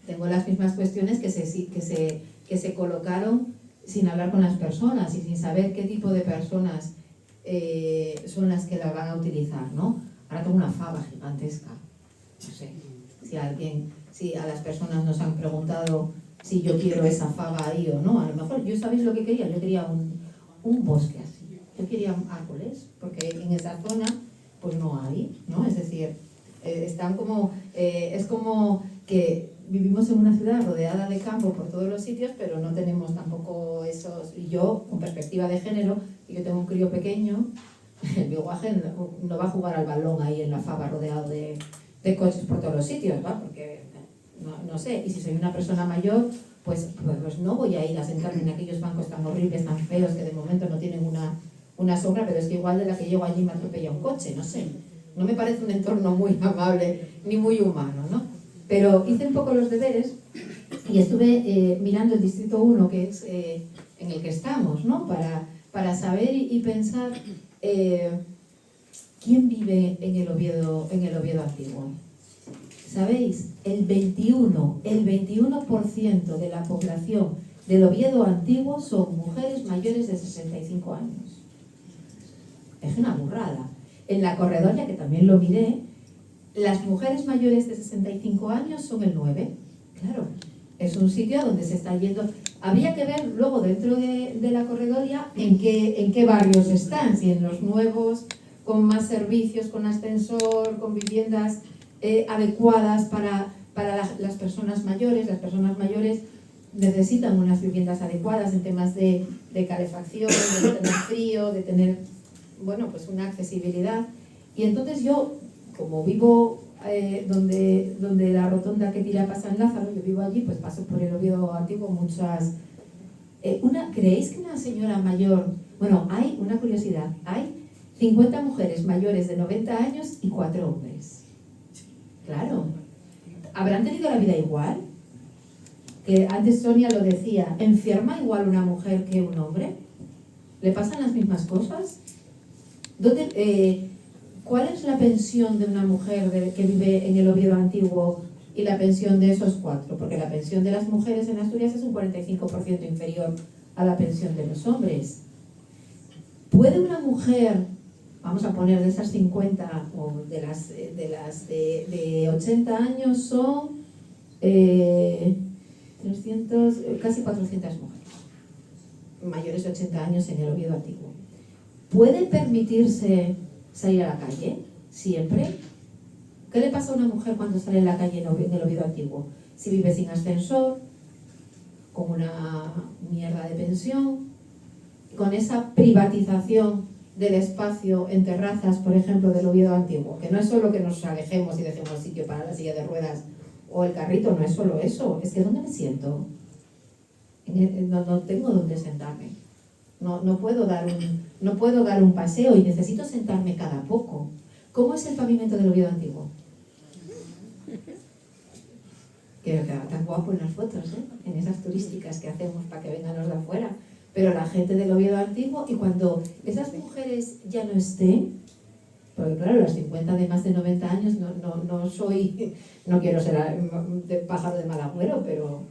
C: tengo las mismas cuestiones que se colocaron sin hablar con las personas y sin saber qué tipo de personas son las que la van a utilizar, ¿no? Ahora tengo una fava gigantesca. No sé, si a las personas nos han preguntado si yo quiero esa fava ahí o no. A lo mejor, ¿yo sabéis lo que quería? Yo quería un bosque así. Yo quería árboles, porque en esa zona pues no hay, ¿no? Es decir, están como, es como que vivimos en una ciudad rodeada de campo por todos los sitios, pero no tenemos tampoco esos. Y yo, con perspectiva de género, y yo tengo un crío pequeño, el biguaje no va a jugar al balón ahí en la fava rodeado de coches por todos los sitios, ¿va? Porque no sé, y si soy una persona mayor, pues no voy a ir a sentarme en aquellos bancos tan horribles, tan feos, que de momento no tienen una sombra, pero es que igual de la que llego allí me atropella un coche, no sé. No me parece un entorno muy amable ni muy humano, ¿no? Pero hice un poco los deberes y estuve mirando el Distrito 1, que es en el que estamos, ¿no? Para saber y pensar quién vive en el Oviedo antiguo. ¿Sabéis? El 21% de la población del Oviedo antiguo son mujeres mayores de 65 años. Es una burrada. En la Corredoria, que también lo miré, las mujeres mayores de 65 años son el 9%. Claro, es un sitio donde se está yendo. Habría que ver luego dentro de la Corredoria en qué barrios están, si en los nuevos, con más servicios, con ascensor, con viviendas adecuadas para las personas mayores. Las personas mayores necesitan unas viviendas adecuadas en temas de calefacción, de no tener frío, de tener, bueno, pues una accesibilidad. Y entonces yo, como vivo donde la rotonda que tira pasa en Lázaro, yo vivo allí, pues paso por el Oviedo antiguo muchas. ¿Creéis que una señora mayor, bueno, hay una curiosidad, hay 50 mujeres mayores de 90 años y 4 hombres? Claro, ¿habrán tenido la vida igual? Que antes Sonia lo decía, ¿enferma igual una mujer que un hombre? ¿Le pasan las mismas cosas? ¿Cuál es la pensión de una mujer que vive en el Oviedo antiguo y la pensión de esos 4? Porque la pensión de las mujeres en Asturias es un 45% inferior a la pensión de los hombres. ¿Puede una mujer, vamos a poner de esas 50 o de las de 80 años, son 300, casi 400 mujeres mayores de 80 años en el Oviedo antiguo? ¿Puede permitirse salir a la calle siempre? ¿Qué le pasa a una mujer cuando sale a la calle en el Oviedo antiguo? si vive sin ascensor, con una mierda de pensión, con esa privatización del espacio en terrazas, por ejemplo, del Oviedo antiguo, que no es solo que nos alejemos y dejemos sitio para la silla de ruedas o el carrito, no es solo eso, es que ¿dónde me siento? No tengo dónde sentarme, no puedo dar un paseo y necesito sentarme cada poco. ¿Cómo es el pavimento del Oviedo antiguo? Que queda tan guapo en las fotos, en esas turísticas que hacemos para que vengan los de afuera. Pero la gente del Oviedo antiguo, y cuando esas mujeres ya no estén, porque claro, las 50 de más de 90 años no quiero ser de pájaro de mal agüero, pero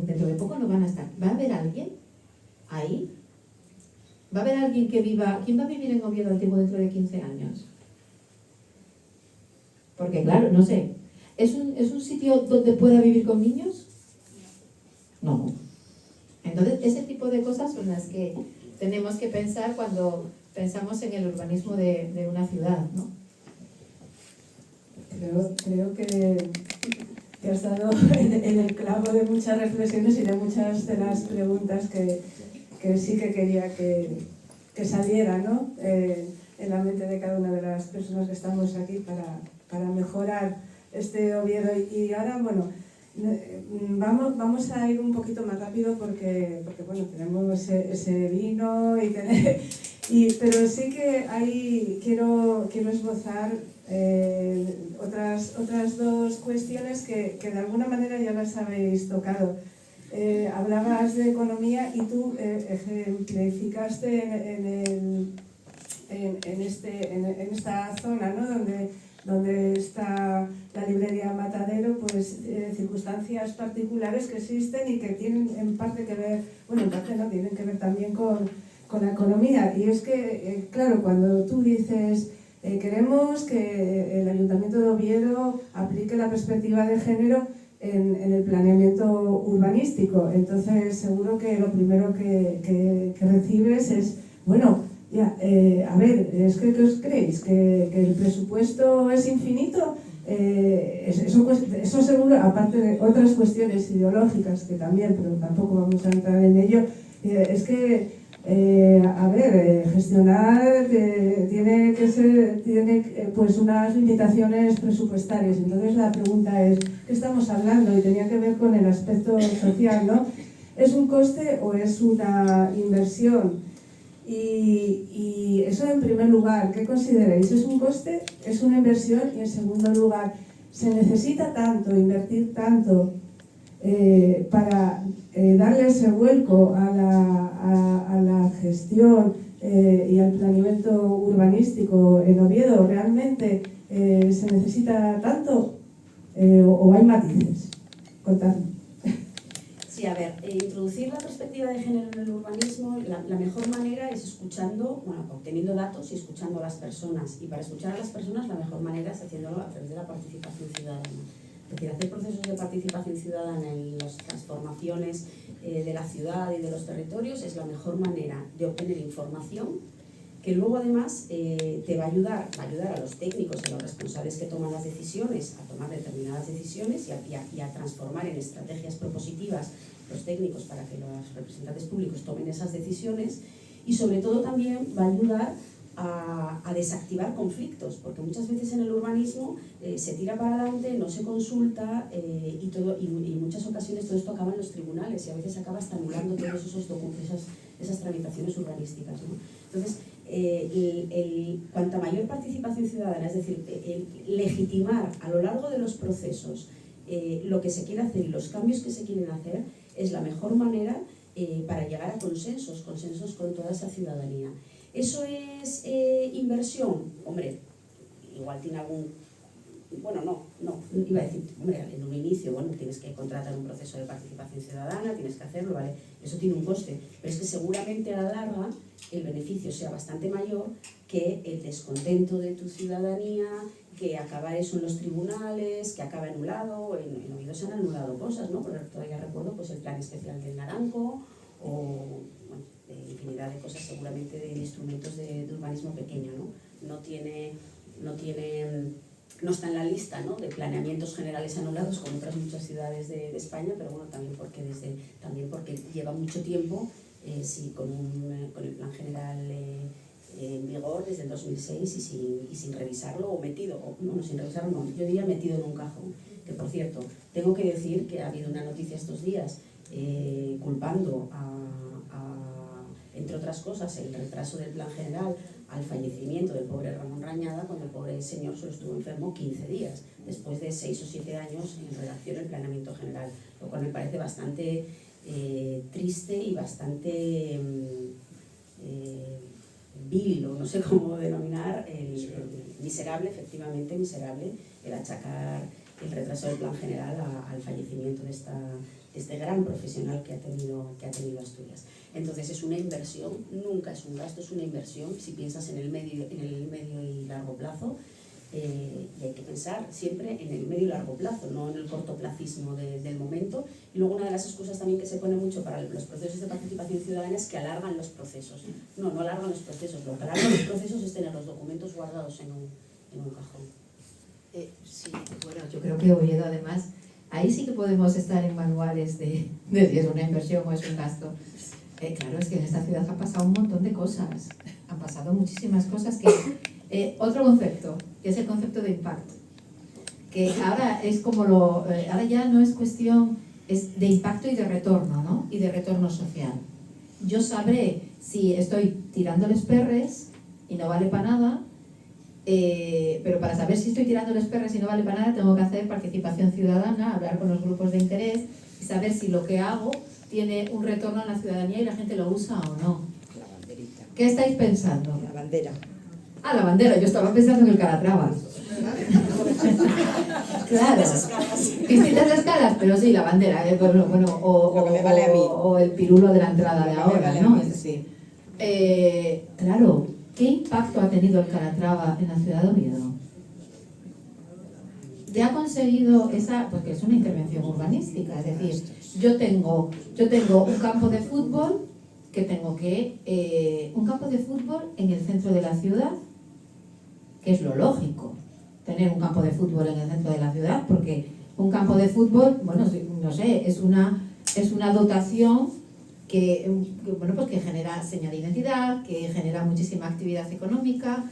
C: dentro de poco no van a estar. ¿Va a haber alguien ahí? ¿Va a haber alguien que viva? ¿Quién va a vivir en Oviedo antiguo dentro de 15 años? Porque claro, no sé, ¿es un sitio donde pueda vivir con niños? No. Entonces, ese tipo de cosas son las que tenemos que pensar cuando pensamos en el urbanismo de una ciudad, ¿no?
B: Creo que has dado en el clavo de muchas reflexiones y de muchas de las preguntas que sí que quería que saliera, ¿no? En la mente de cada una de las personas que estamos aquí para mejorar este Oviedo. Y ahora, bueno, vamos a ir un poquito más rápido porque bueno, tenemos ese vino pero sí que ahí quiero esbozar otras dos cuestiones que de alguna manera ya las habéis tocado. Hablabas de economía y tú ejemplificaste en esta zona, ¿no? donde está la librería Matadero, pues circunstancias particulares que existen y que tienen en parte que ver, bueno, en parte no, tienen que ver también con la economía. Y es que, claro, cuando tú dices queremos que el Ayuntamiento de Oviedo aplique la perspectiva de género en el planeamiento urbanístico, entonces seguro que lo primero que recibes es, bueno, ya, a ver, es que ¿qué os creéis? ¿Que el presupuesto es infinito? Eso seguro, aparte de otras cuestiones ideológicas que también, pero tampoco vamos a entrar en ello, es que, a ver, gestionar tiene pues unas limitaciones presupuestarias. Entonces la pregunta es, ¿qué estamos hablando? Y tenía que ver con el aspecto social, ¿no? ¿Es un coste o es una inversión? Y eso en primer lugar, ¿qué consideráis? ¿Es un coste? ¿Es una inversión? Y en segundo lugar, ¿se necesita tanto, invertir tanto para darle ese vuelco a la gestión y al planeamiento urbanístico en Oviedo? ¿Realmente se necesita tanto o hay matices? Contadme.
D: Sí, a ver, introducir la perspectiva de género en el urbanismo, la mejor manera es escuchando, bueno, obteniendo datos y escuchando a las personas. Y para escuchar a las personas la mejor manera es haciéndolo a través de la participación ciudadana. Es decir, hacer procesos de participación ciudadana en las transformaciones de la ciudad y de los territorios es la mejor manera de obtener información que luego además te va a ayudar a los técnicos, a los responsables que toman las decisiones, a tomar determinadas decisiones y a transformar en estrategias propositivas los técnicos para que los representantes públicos tomen esas decisiones, y sobre todo también va a ayudar a desactivar conflictos, porque muchas veces en el urbanismo se tira para adelante, no se consulta y en muchas ocasiones todo esto acaba en los tribunales y a veces acaba hasta anulando todos esos documentos, esas tramitaciones urbanísticas, ¿no? Entonces, cuanta mayor participación ciudadana, es decir, legitimar a lo largo de los procesos lo que se quiere hacer y los cambios que se quieren hacer, es la mejor manera para llegar a consensos con toda esa ciudadanía. ¿Eso es inversión? Hombre, igual tiene algún... Bueno, no, iba a decir, hombre, en un inicio, bueno, tienes que contratar un proceso de participación ciudadana, tienes que hacerlo, ¿vale? Eso tiene un coste, pero es que seguramente a la larga el beneficio sea bastante mayor que el descontento de tu ciudadanía, que acaba eso en los tribunales, que acaba anulado. En Oviedo se han anulado cosas, ¿no? Porque todavía recuerdo pues el plan especial del Naranco o bueno, infinidad de cosas, seguramente de instrumentos de urbanismo pequeño, ¿no? No tienen no está en la lista, ¿no?, de planeamientos generales anulados como otras muchas ciudades de España, pero bueno, también porque lleva mucho tiempo sí, con el plan general en vigor desde el 2006 y sin revisarlo o metido, sin revisarlo no, yo diría metido en un cajón. Que por cierto, tengo que decir que ha habido una noticia estos días culpando entre otras cosas, el retraso del plan general al fallecimiento del pobre Ramón Rañada, cuando el pobre señor solo estuvo enfermo 15 días, después de 6 o 7 años en redacción del planeamiento general, lo cual me parece bastante triste y bastante vil, o no sé cómo denominar, miserable, efectivamente miserable, el achacar el retraso del plan general al fallecimiento de este gran profesional que ha tenido Asturias. Entonces es una inversión, nunca es un gasto, es una inversión si piensas en el medio y largo plazo, y hay que pensar siempre en el medio y largo plazo, no en el cortoplacismo del momento. Y luego una de las excusas también que se pone mucho para los procesos de participación ciudadana es que alargan los procesos. No alargan los procesos, lo que alargan los procesos es tener los documentos guardados en un cajón.
C: Sí, bueno, yo creo que Oviedo además, ahí sí que podemos estar en manuales de si es una inversión o es un gasto. Claro, es que en esta ciudad ha pasado un montón de cosas, han pasado muchísimas cosas que... otro concepto, que es el concepto de impacto, que ahora es como ahora ya no es cuestión, es de impacto y de retorno, ¿no? Y de retorno social. Yo sabré si estoy tirándoles perres y no vale para nada, pero para saber si estoy tirándoles perres y no vale para nada tengo que hacer participación ciudadana, hablar con los grupos de interés y saber si lo que hago tiene un retorno a la ciudadanía y la gente lo usa o no.
F: La banderita.
C: ¿Qué estáis pensando?
F: La bandera.
C: Ah, la bandera, yo estaba pensando en el Calatrava. Claro, distintas escalas, pero sí, la bandera, bueno,
F: Lo que me vale a mí.
C: o el pirulo de la entrada de
F: Lo que me
C: ahora,
F: vale a
C: ¿no?
F: mí,
C: Es
F: sí.
C: Claro, ¿qué impacto ha tenido el Calatrava en la ciudad de Oviedo? Ya ha conseguido porque es una intervención urbanística, es decir, yo tengo un campo de fútbol que un campo de fútbol en el centro de la ciudad, que es lo lógico, tener un campo de fútbol en el centro de la ciudad, porque un campo de fútbol, bueno, no sé, es una dotación que genera señal de identidad, que genera muchísima actividad económica,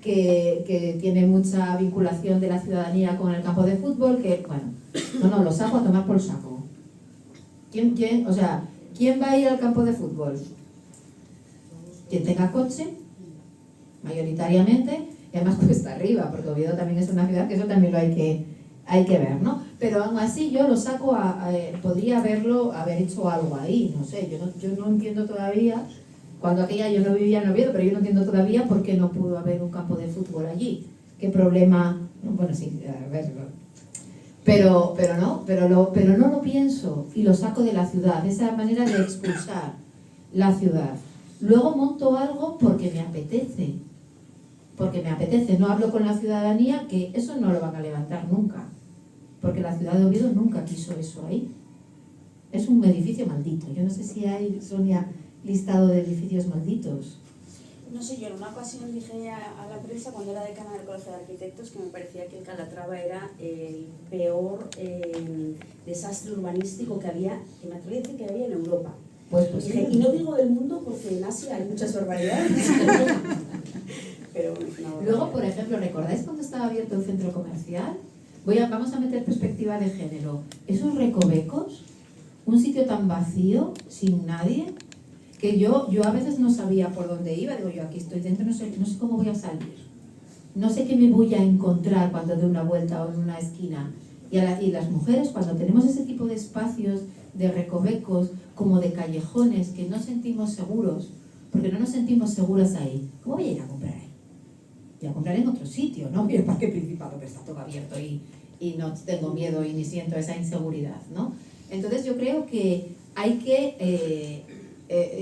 C: que tiene mucha vinculación de la ciudadanía con el campo de fútbol, que, bueno, lo saco a tomar por saco. ¿Quién va a ir al campo de fútbol? Quien tenga coche, mayoritariamente, y además cuesta arriba, porque Oviedo también es una ciudad que eso también lo hay que ver, ¿no? Pero aún así yo lo saco podría haber hecho algo ahí, no sé, yo no entiendo todavía, cuando aquella yo no vivía en Oviedo, pero yo no entiendo todavía por qué no pudo haber un campo de fútbol allí. ¿Qué problema? Bueno, sí, a ver, pero no lo pienso y lo saco de la ciudad, esa manera de expulsar la ciudad. Luego monto algo porque me apetece, no hablo con la ciudadanía, que eso no lo van a levantar nunca, porque la ciudad de Oviedo nunca quiso eso ahí. Es un edificio maldito, yo no sé si hay, Sonia, listado de edificios malditos.
D: No sé, yo en una ocasión dije a la prensa, cuando era decana del Colegio de Arquitectos, que me parecía que el Calatrava era el peor desastre urbanístico que había, que me atreví a decir que había en Europa.
C: Pues
D: Dije, y no digo del mundo porque en Asia hay muchas barbaridades. Pero no.
C: Luego, por ejemplo, ¿recordáis cuando estaba abierto el centro comercial? Vamos a meter perspectiva de género. Esos recovecos, un sitio tan vacío, sin nadie, que yo a veces no sabía por dónde iba. Digo, yo aquí estoy dentro, no sé cómo voy a salir. No sé qué me voy a encontrar cuando dé una vuelta o en una esquina. Y las mujeres, cuando tenemos ese tipo de espacios, de recovecos, como de callejones, que no sentimos seguros, porque no nos sentimos seguras ahí, ¿cómo voy a ir a comprar ahí? Voy a comprar en otro sitio, ¿no? Voy al Parque Principado, que está todo abierto y no tengo miedo y ni siento esa inseguridad, ¿no? Entonces yo creo que hay que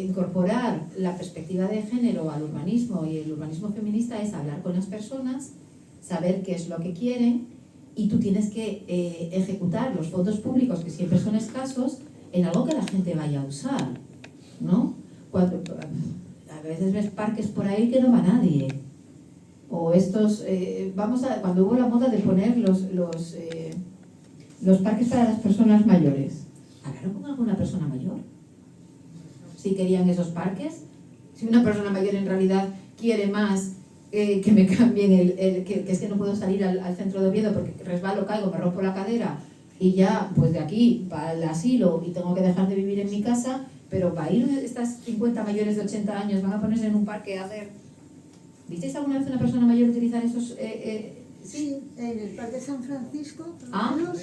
C: incorporar la perspectiva de género al urbanismo, y el urbanismo feminista es hablar con las personas, saber qué es lo que quieren, y tú tienes que ejecutar los fondos públicos, que siempre son escasos, en algo que la gente vaya a usar, ¿no? A veces ves parques por ahí que no va nadie, O estos, cuando hubo la moda de poner los parques para las personas mayores, ¿hablaron con alguna persona mayor? Si querían esos parques, si una persona mayor en realidad quiere más que me cambien que es que no puedo salir al centro de Oviedo porque resbalo, caigo, me rompo la cadera y ya pues de aquí para el asilo y tengo que dejar de vivir en mi casa, pero para ir estas 50 mayores de 80 años van a ponerse en un parque a hacer... ¿Visteis alguna vez una persona mayor utilizar esos...?
G: Sí, en el Parque San Francisco, por lo
C: Ah.
G: menos,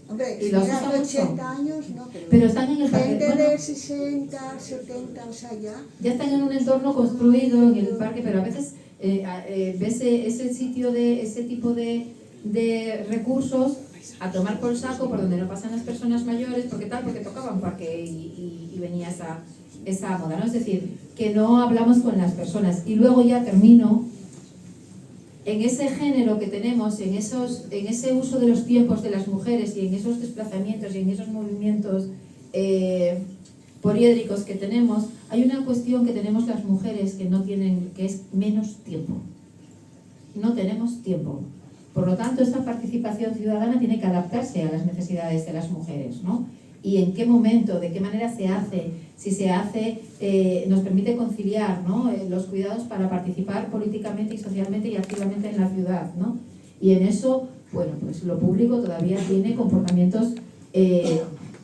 G: hombre,
C: ¿Y
G: si
C: los
G: eran
C: usan
G: de
C: mucho?
G: 80 años, no,
C: Pero están en el parque,
G: gente
C: bueno,
G: de 60, 70, o sea,
C: ya están en un entorno construido en el parque, pero a veces ves ese sitio ese tipo de recursos a tomar por saco por donde no pasan las personas mayores, porque tocaba un parque y venía esa moda, ¿no? Es decir, que no hablamos con las personas. Y luego ya termino en ese género que tenemos, en ese uso de los tiempos de las mujeres y en esos desplazamientos y en esos movimientos poliédricos que tenemos, hay una cuestión que tenemos las mujeres que es menos tiempo. No tenemos tiempo. Por lo tanto, esta participación ciudadana tiene que adaptarse a las necesidades de las mujeres, ¿no? Y en qué momento, de qué manera se hace, si se hace, nos permite conciliar, ¿no? Los cuidados para participar políticamente y socialmente y activamente en la ciudad, ¿no? Y en eso, bueno, pues lo público todavía tiene comportamientos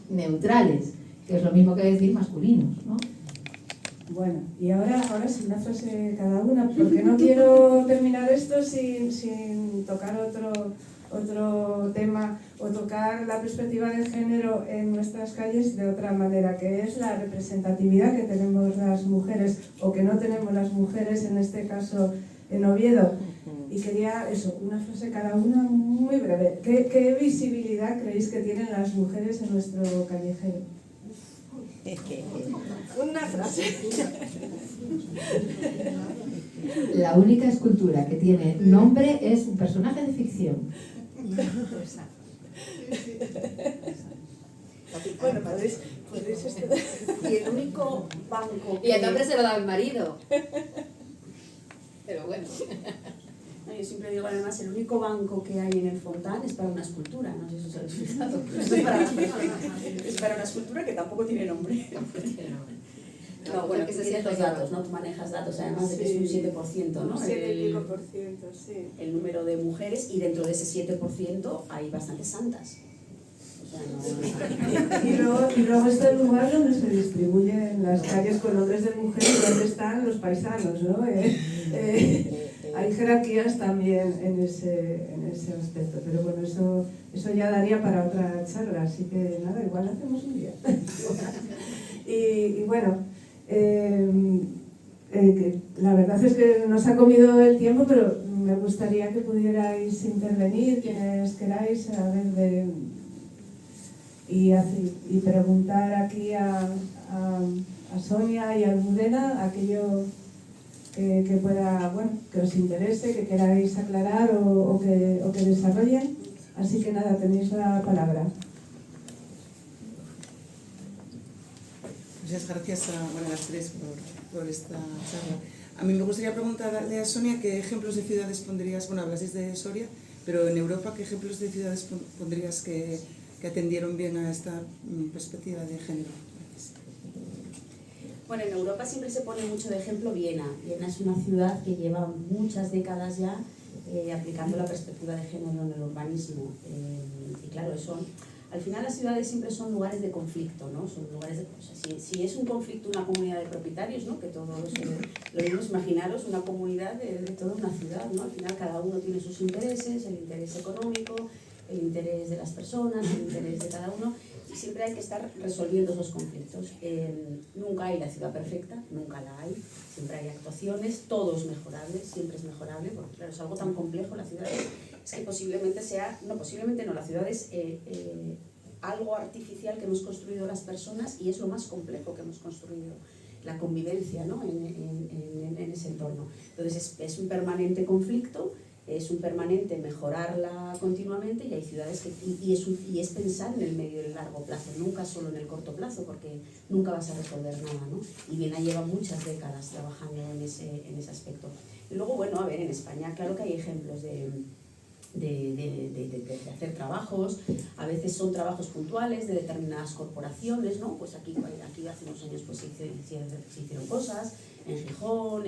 C: neutrales, que es lo mismo que decir masculinos, ¿no?
B: Bueno, y ahora sí, una frase cada una, porque no quiero terminar esto sin tocar otro tema o tocar la perspectiva de género en nuestras calles de otra manera, que es la representatividad que tenemos las mujeres o que no tenemos las mujeres, en este caso en Oviedo. Y quería una frase cada una muy breve. ¿Qué visibilidad creéis que tienen las mujeres en nuestro callejero? Una frase.
C: La única escultura que tiene nombre es un personaje de ficción.
B: Bueno, podéis
D: Y el único banco
C: Y el nombre se lo da el marido. Pero bueno.
D: No, yo siempre digo, además, el único banco que hay en el Fontán es para una escultura, no sé si os habéis fijado. Eso es para las personas. Es para una escultura que tampoco tiene nombre. No, bueno, que se ciertos datos, ¿no? Tú manejas datos, además de que es un 7%, ¿no?
B: 7 y pico por ciento, sí.
D: El número de mujeres, y dentro de ese 7% hay bastantes santas. O sea, no...
B: Y luego está el lugar donde se distribuyen las calles con nombres de mujeres, donde están los paisanos, ¿no? Hay jerarquías también en ese aspecto, pero bueno, eso ya daría para otra charla, así que nada, igual hacemos un día. Y bueno, la verdad es que nos ha comido el tiempo, pero me gustaría que pudierais intervenir, quienes queráis, y preguntar aquí a Sonia y a Almudena aquello que pueda, bueno, que os interese, que queráis aclarar o que desarrollen. Así que nada, tenéis la palabra.
F: Muchas gracias a las tres por esta charla. A mí me gustaría preguntarle a Sonia qué ejemplos de ciudades pondrías, bueno, hablasteis de Soria, pero en Europa, ¿qué ejemplos de ciudades pondrías que atendieron bien a esta perspectiva de género?
D: Bueno, en Europa siempre se pone mucho de ejemplo Viena. Viena es una ciudad que lleva muchas décadas ya aplicando la perspectiva de género en el urbanismo. Y claro, al final las ciudades siempre son lugares de conflicto, ¿no? Son lugares de, o sea, si es un conflicto una comunidad de propietarios, ¿no? Que todos lo mismo, imaginaros una comunidad de toda una ciudad, ¿no? Al final cada uno tiene sus intereses, el interés económico, el interés de las personas, el interés de cada uno, y siempre hay que estar resolviendo esos conflictos. Nunca hay la ciudad perfecta, nunca la hay, siempre hay actuaciones, todo es mejorable, siempre es mejorable, porque claro, es algo tan complejo la ciudad, es que posiblemente no, la ciudad es algo artificial que hemos construido las personas y es lo más complejo que hemos construido, la convivencia, ¿no? en ese entorno. Entonces es un permanente conflicto, es un permanente mejorarla continuamente, y hay ciudades que y es pensar en el medio y el largo plazo, nunca solo en el corto plazo, porque nunca vas a resolver nada, ¿no? Y Viena lleva muchas décadas trabajando en ese aspecto. Y luego, bueno, a ver, en España claro que hay ejemplos de hacer trabajos, a veces son trabajos puntuales de determinadas corporaciones, ¿no? Pues aquí hace unos años pues, se hicieron cosas, en Gijón,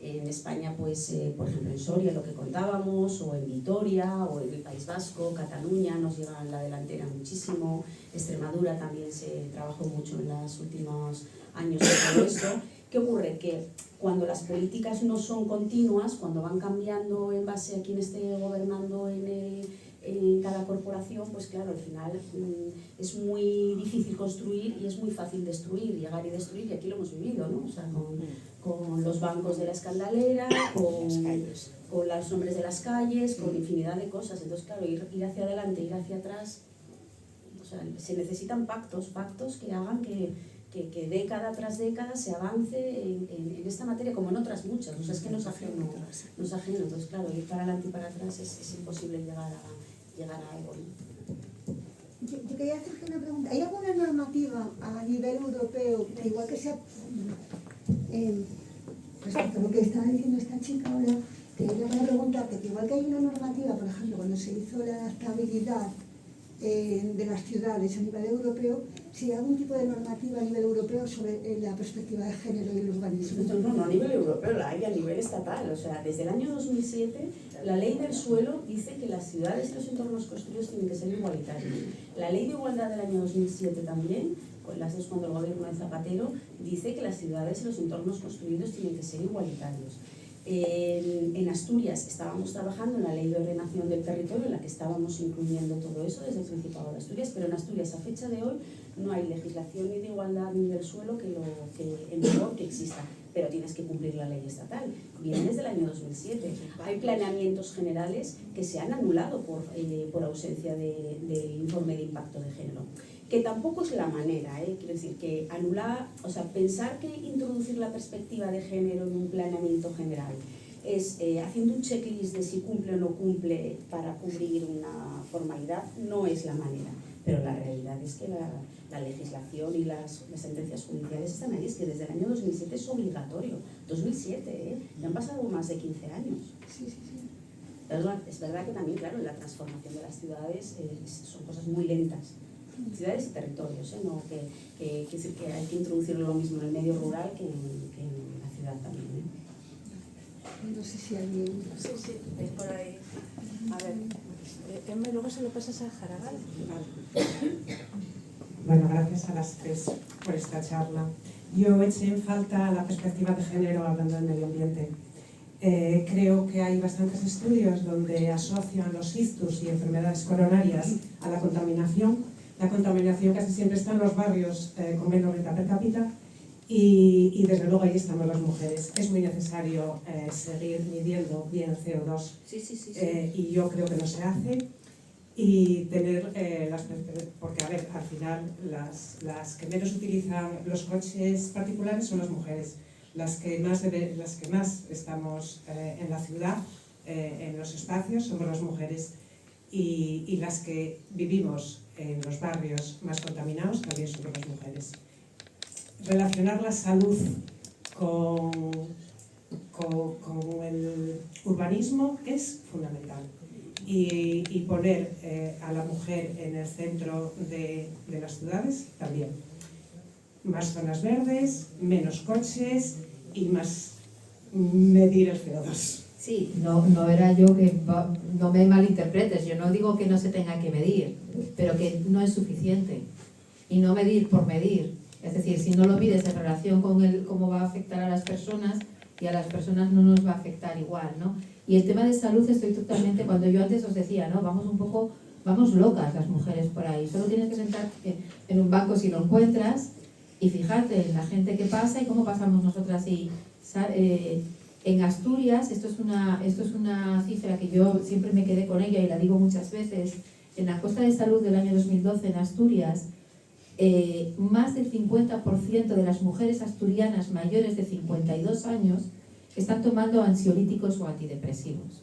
D: en España, pues, por ejemplo, en Soria, lo que contábamos, o en Vitoria, o en el País Vasco, Cataluña nos llevan la delantera muchísimo, Extremadura también se trabajó mucho en los últimos años en todo esto. ¿Qué ocurre? Que cuando las políticas no son continuas, cuando van cambiando en base a quién esté gobernando en cada corporación, pues claro, al final es muy difícil construir y es muy fácil destruir, llegar y destruir, y aquí lo hemos vivido, ¿no? O sea, con los bancos de la Escandalera, con los nombres de las calles, con infinidad de cosas. Entonces, claro, ir hacia adelante, ir hacia atrás, o sea, se necesitan pactos que hagan que década tras década se avance en esta materia, como en otras muchas. O sea, es que nos ajeno. Entonces, claro, ir para adelante y para atrás es imposible llegar a algo, ¿no?
G: Yo quería hacerte una pregunta. ¿Hay alguna normativa a nivel europeo que igual que sea respecto a lo que estaba diciendo esta chica ahora, que yo voy a preguntarte que igual que hay una normativa, por ejemplo, cuando se hizo la adaptabilidad de las ciudades a nivel europeo, si hay algún tipo de normativa a nivel europeo sobre la perspectiva de género y el urbanismo?
D: No, a nivel europeo la hay, a nivel estatal. O sea, desde el año 2007 la ley del suelo dice que las ciudades y los entornos construidos tienen que ser igualitarios. La ley de igualdad del año 2007 también, con las dos cuando el gobierno de Zapatero, dice que las ciudades y los entornos construidos tienen que ser igualitarios. En Asturias estábamos trabajando en la ley de ordenación del territorio, en la que estábamos incluyendo todo eso desde el Principado de Asturias, pero en Asturias a fecha de hoy no hay legislación ni de igualdad ni del suelo en vigor que exista, pero tienes que cumplir la ley estatal. Viene desde el año 2007. Hay planeamientos generales que se han anulado por ausencia del informe de impacto de género. Que tampoco es la manera, quiero decir, que anular, o sea, pensar que introducir la perspectiva de género en un planeamiento general es haciendo un checklist de si cumple o no cumple para cubrir una formalidad, no es la manera. Pero la realidad es que la legislación y las sentencias judiciales están ahí, es que desde el año 2007 es obligatorio. 2007, ya han pasado más de 15 años.
G: Sí.
D: Es verdad que también, claro, en la transformación de las ciudades son cosas muy lentas. Ciudades y territorios, ¿no? Que hay que introducir lo mismo en el medio rural que en la ciudad también.
G: No sé si alguien...
B: Sí, es por ahí. A ver, Emma, luego se lo pasas a Jaragal.
H: Bueno, gracias a las tres por esta charla. Yo eché en falta la perspectiva de género hablando del medio ambiente. Creo que hay bastantes estudios donde asocian los ictus y enfermedades coronarias a la contaminación. La contaminación casi siempre está en los barrios con menos renta per cápita y desde luego ahí estamos las mujeres. Es muy necesario seguir midiendo bien CO2 y yo creo que no se hace y tener porque a ver, al final las que menos utilizan los coches particulares son las mujeres, las que más estamos en la ciudad, en los espacios, somos las mujeres y las que vivimos en los barrios más contaminados también somos las mujeres. Relacionar la salud con el urbanismo es fundamental y poner a la mujer en el centro de las ciudades también. Más zonas verdes, menos coches y más medir el CO2.
C: Sí, no era yo que, no me malinterpretes, yo no digo que no se tenga que medir, pero que no es suficiente. Y no medir por medir. Es decir, si no lo mides en relación con cómo va a afectar a las personas, y a las personas no nos va a afectar igual, ¿no? Y el tema de salud estoy totalmente, cuando yo antes os decía, ¿no? Vamos locas las mujeres por ahí. Solo tienes que sentarte en un banco si lo encuentras y fijarte en la gente que pasa y cómo pasamos nosotras y en Asturias, esto es una cifra que yo siempre me quedé con ella y la digo muchas veces, en la encuesta de salud del año 2012 en Asturias, más del 50% de las mujeres asturianas mayores de 52 años están tomando ansiolíticos o antidepresivos.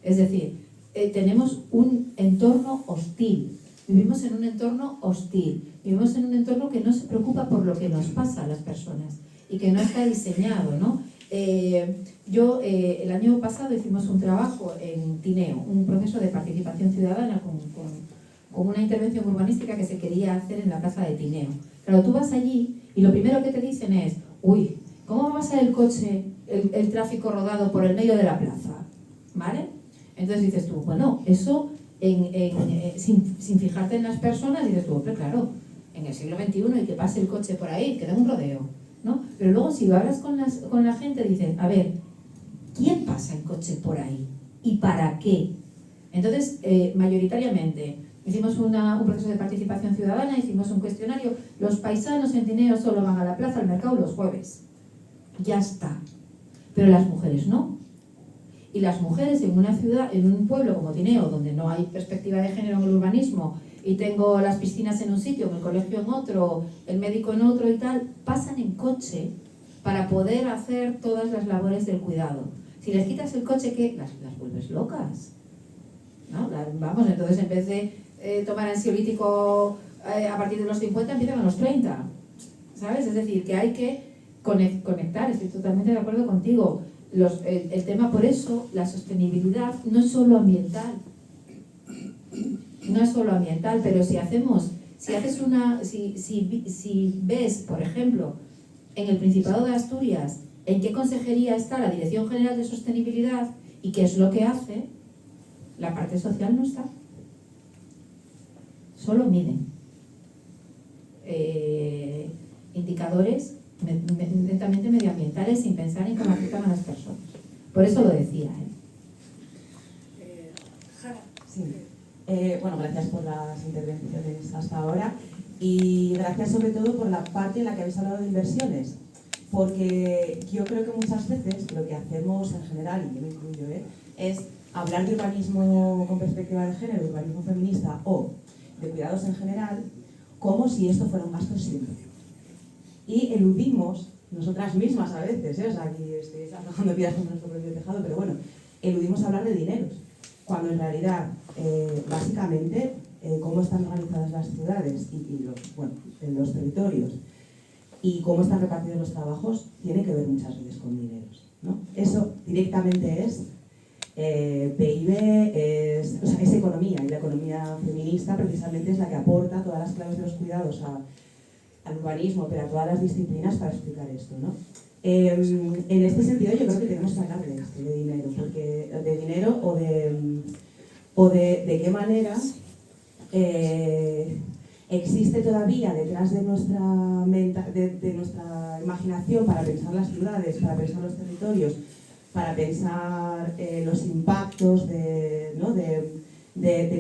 C: Es decir, tenemos un entorno hostil Vivimos en un entorno hostil, vivimos en un entorno que no se preocupa por lo que nos pasa a las personas y que no está diseñado, ¿no? El año pasado hicimos un trabajo en Tineo, un proceso de participación ciudadana con una intervención urbanística que se quería hacer en la plaza de Tineo. Claro, tú vas allí y lo primero que te dicen es, uy, ¿cómo va a pasar el coche, el tráfico rodado por el medio de la plaza? ¿Vale? Entonces dices tú, bueno, eso sin fijarte en las personas, dices tú, pero claro, en el siglo XXI y que pase el coche por ahí, que da un rodeo, ¿no? Pero luego si hablas con la gente, dices, a ver, ¿quién pasa en coche por ahí? ¿Y para qué? Entonces, mayoritariamente, hicimos un proceso de participación ciudadana, hicimos un cuestionario, los paisanos en Tineo solo van a la plaza, al mercado los jueves. Ya está. Pero las mujeres no. Y las mujeres en una ciudad, en un pueblo como Tineo, donde no hay perspectiva de género en el urbanismo, y tengo las piscinas en un sitio, el colegio en otro, el médico en otro y tal, pasan en coche para poder hacer todas las labores del cuidado. Si les quitas el coche, ¿qué? Las vuelves locas, ¿no? Vamos, entonces en vez de tomar ansiolítico a partir de los 50, empiezan a los 30, ¿sabes? Es decir, que hay que conectar, estoy totalmente de acuerdo contigo. El tema, por eso, la sostenibilidad no es solo ambiental. No es solo ambiental, pero si ves, por ejemplo, en el Principado de Asturias, en qué consejería está la Dirección General de Sostenibilidad y qué es lo que hace, la parte social no está. Solo miden indicadores netamente medioambientales sin pensar en cómo afectan a las personas. Por eso lo decía.
I: Sí. Bueno, gracias por las intervenciones hasta ahora y gracias sobre todo por la parte en la que habéis hablado de inversiones, porque yo creo que muchas veces lo que hacemos en general, y yo me incluyo, es hablar de urbanismo con perspectiva de género, urbanismo feminista o de cuidados en general, como si esto fuera un gasto simple. Y eludimos, nosotras mismas a veces, o sea, aquí estoy arrojando piedras con nuestro propio tejado, pero bueno, eludimos hablar de dineros, cuando en realidad, básicamente, cómo están organizadas las ciudades y los territorios y cómo están repartidos los trabajos, tiene que ver muchas veces con dineros, ¿no? Eso directamente es PIB, es economía, y la economía feminista precisamente es la que aporta todas las claves de los cuidados al urbanismo, pero a todas las disciplinas para explicar esto, ¿no? En este sentido yo creo que tenemos que hablar de dinero, porque de dinero o de qué manera existe todavía detrás de nuestra imaginación para pensar las ciudades, para pensar los territorios, para pensar los impactos de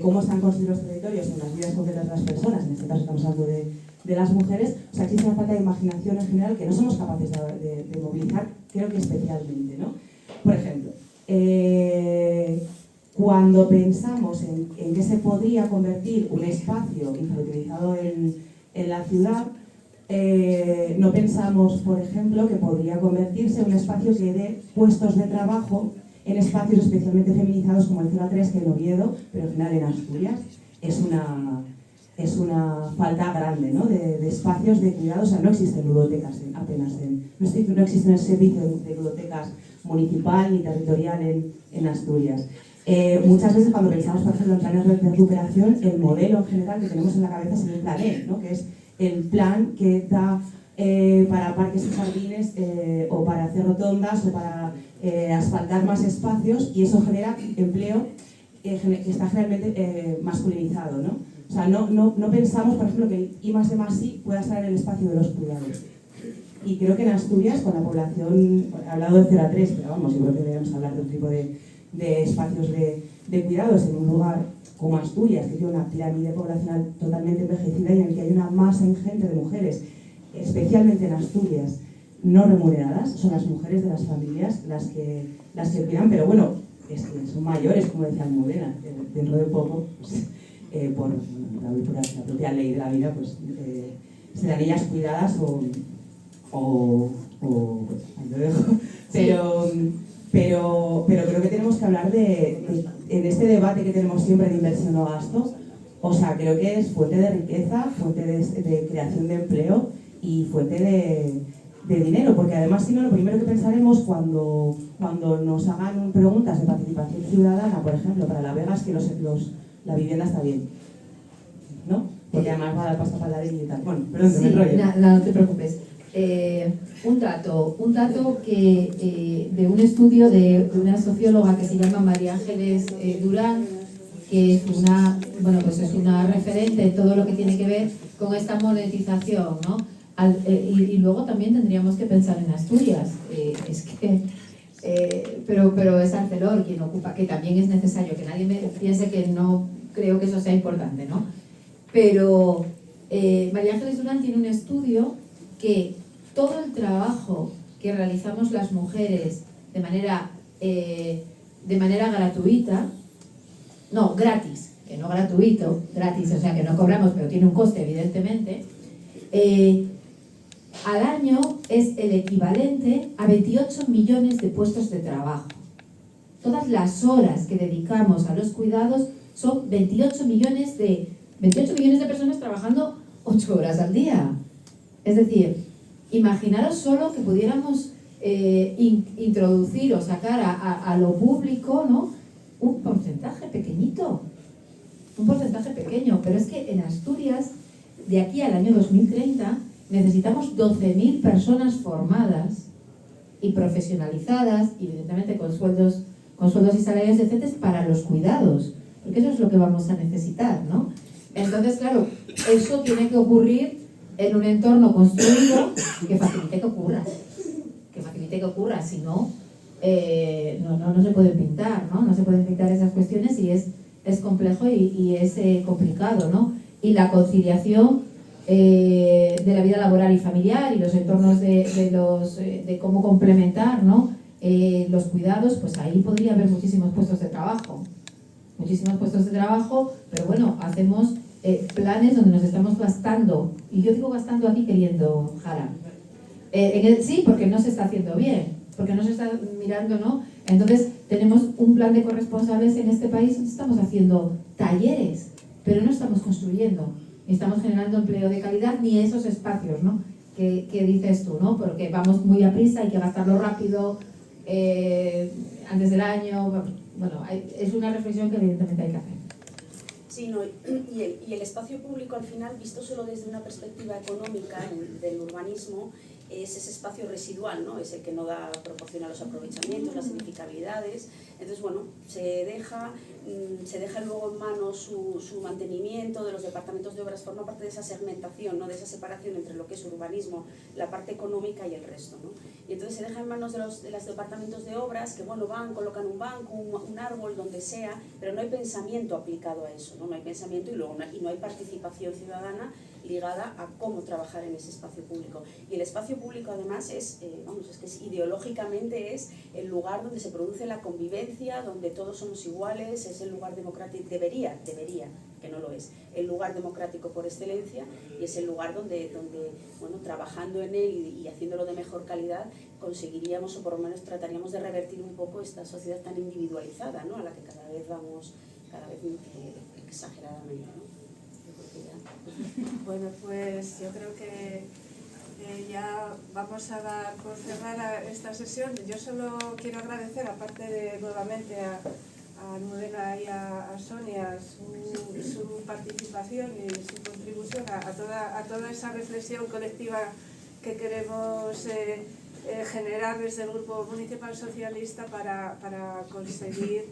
I: cómo están construidos los territorios en las vidas concretas de las personas, en este caso estamos hablando de las mujeres. O sea, existe una falta de imaginación en general que no somos capaces de movilizar, creo que especialmente, ¿no? Por ejemplo, cuando pensamos en qué se podría convertir un espacio infrautilizado en la ciudad, no pensamos, por ejemplo, que podría convertirse en un espacio que dé puestos de trabajo en espacios especialmente feminizados como el 03, que en Oviedo, pero en general en Asturias, es una falta grande, ¿no? de espacios de cuidado. O sea, no existen ludotecas apenas, no existe el servicio de ludotecas municipal ni territorial en Asturias. Muchas veces cuando pensamos, por ejemplo, en planes de recuperación, el modelo en general que tenemos en la cabeza es el plan E, ¿no? Que es el plan que da para parques y jardines o para hacer rotondas o para asfaltar más espacios, y eso genera empleo que está generalmente masculinizado, ¿no? O sea, no pensamos, por ejemplo, que el I+D+I pueda estar en el espacio de los cuidados. Y creo que en Asturias, con la población, he hablado de 0 a 3, pero vamos, yo creo que deberíamos hablar de un tipo de espacios de cuidados en un lugar como Asturias, que tiene una pirámide poblacional totalmente envejecida y en el que hay una masa ingente de mujeres, especialmente en Asturias, no remuneradas. Son las mujeres de las familias las que cuidan, pero bueno, es que son mayores, como decía Almudena, dentro de poco, pues, por la propia ley de la vida, pues serán ellas cuidadas o pues, ahí lo dejo. Pero creo que tenemos que hablar en este debate que tenemos siempre de inversión o gasto, O sea, creo que es fuente de riqueza, fuente de creación de empleo y fuente de dinero, porque además, si no, lo primero que pensaremos cuando nos hagan preguntas de participación ciudadana, por ejemplo, para La Vega, es que la vivienda está bien, ¿no? Porque además va a dar pasta para la ley y tal. Bueno, perdón,
C: sí,
I: me enrollo.
C: no te preocupes. Un dato que de un estudio de una socióloga que se llama María Ángeles Durán, que es una referente en todo lo que tiene que ver con esta monetización, ¿no? Y luego también tendríamos que pensar en Asturias, pero es Arcelor quien ocupa, que también es necesario, que nadie piense que no creo que eso sea importante, ¿no? Pero María Ángeles Durán tiene un estudio que todo el trabajo que realizamos las mujeres de manera gratuita, no, gratis, que no gratuito, gratis, o sea que no cobramos, pero tiene un coste evidentemente, al año es el equivalente a 28 millones de puestos de trabajo. Todas las horas que dedicamos a los cuidados son 28 millones de personas trabajando 8 horas al día. Es decir, imaginaros solo que pudiéramos introducir o sacar a lo público, ¿no?, un porcentaje pequeñito, un porcentaje pequeño, pero es que en Asturias, de aquí al año 2030, necesitamos 12.000 personas formadas y profesionalizadas, evidentemente con sueldos y salarios decentes para los cuidados, porque eso es lo que vamos a necesitar, ¿no? Entonces, claro, eso tiene que ocurrir en un entorno construido que facilite que ocurra, si no, no se pueden pintar, ¿no? No se pueden pintar esas cuestiones y es complejo y es complicado, ¿no? Y la conciliación de la vida laboral y familiar y los entornos de cómo complementar, ¿no?, los cuidados, pues ahí podría haber muchísimos puestos de trabajo, pero bueno, hacemos planes donde nos estamos gastando, y yo digo gastando aquí queriendo jalar, sí, porque no se está haciendo bien, porque no se está mirando, ¿no? Entonces tenemos un plan de corresponsables en este país donde estamos haciendo talleres, pero no estamos construyendo, ni estamos generando empleo de calidad, ni esos espacios, ¿no?, que dices tú, ¿no? Porque vamos muy a prisa, hay que gastarlo rápido, antes del año. Bueno, es una reflexión que evidentemente hay que hacer.
D: Sí, no, y el espacio público al final, visto solo desde una perspectiva económica del urbanismo, es ese espacio residual, ¿no? Es el que no proporciona los aprovechamientos, las edificabilidades. Entonces, bueno, se deja luego en manos su mantenimiento de los departamentos de obras, forma parte de esa segmentación, ¿no?, de esa separación entre lo que es urbanismo, la parte económica y el resto, ¿no? Y entonces se deja en manos de los departamentos de obras que, bueno, colocan un banco, un árbol, donde sea, pero no hay pensamiento aplicado a eso, ¿no? No hay pensamiento y no hay participación ciudadana ligada a cómo trabajar en ese espacio público. Y el espacio público además es ideológicamente es el lugar donde se produce la convivencia, donde todos somos iguales, es el lugar democrático, debería, que no lo es, el lugar democrático por excelencia, y es el lugar donde bueno, trabajando en él y haciéndolo de mejor calidad, conseguiríamos, o por lo menos trataríamos de revertir un poco esta sociedad tan individualizada, ¿no?, a la que cada vez vamos, exageradamente, ¿no?
B: Bueno, pues yo creo que ya vamos a dar por cerrada esta sesión. Yo solo quiero agradecer, aparte nuevamente a Almudena y a Sonia, su participación y su contribución a toda esa reflexión colectiva que queremos generar desde el Grupo Municipal Socialista para conseguir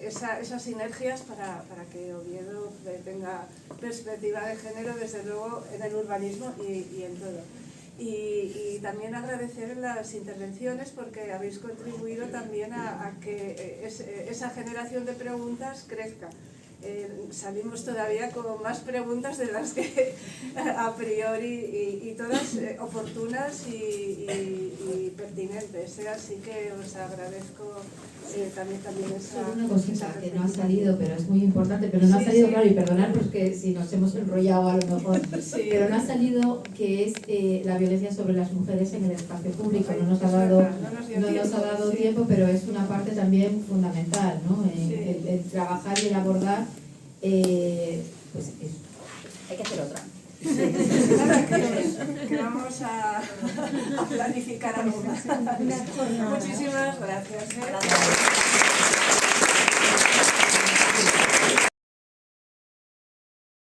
B: esas sinergias para que Oviedo tenga perspectiva de género, desde luego en el urbanismo y en todo. Y también agradecer las intervenciones, porque habéis contribuido también a que esa generación de preguntas crezca. salimos todavía con más preguntas de las que a priori y todas oportunas y pertinentes, así que os agradezco también esa...
C: Solo una cosita que no ha salido, pero es muy importante, pero no ha salido, claro, y perdonad porque si nos hemos enrollado a lo mejor, pero no ha salido que es la violencia sobre las mujeres en el espacio público, no nos ha dado tiempo, pero es una parte también fundamental, ¿no? El trabajar y el abordar, pues eso.
D: Hay que hacer otra.
B: Que vamos a planificar algo más. Muchísimas gracias.
D: Gracias.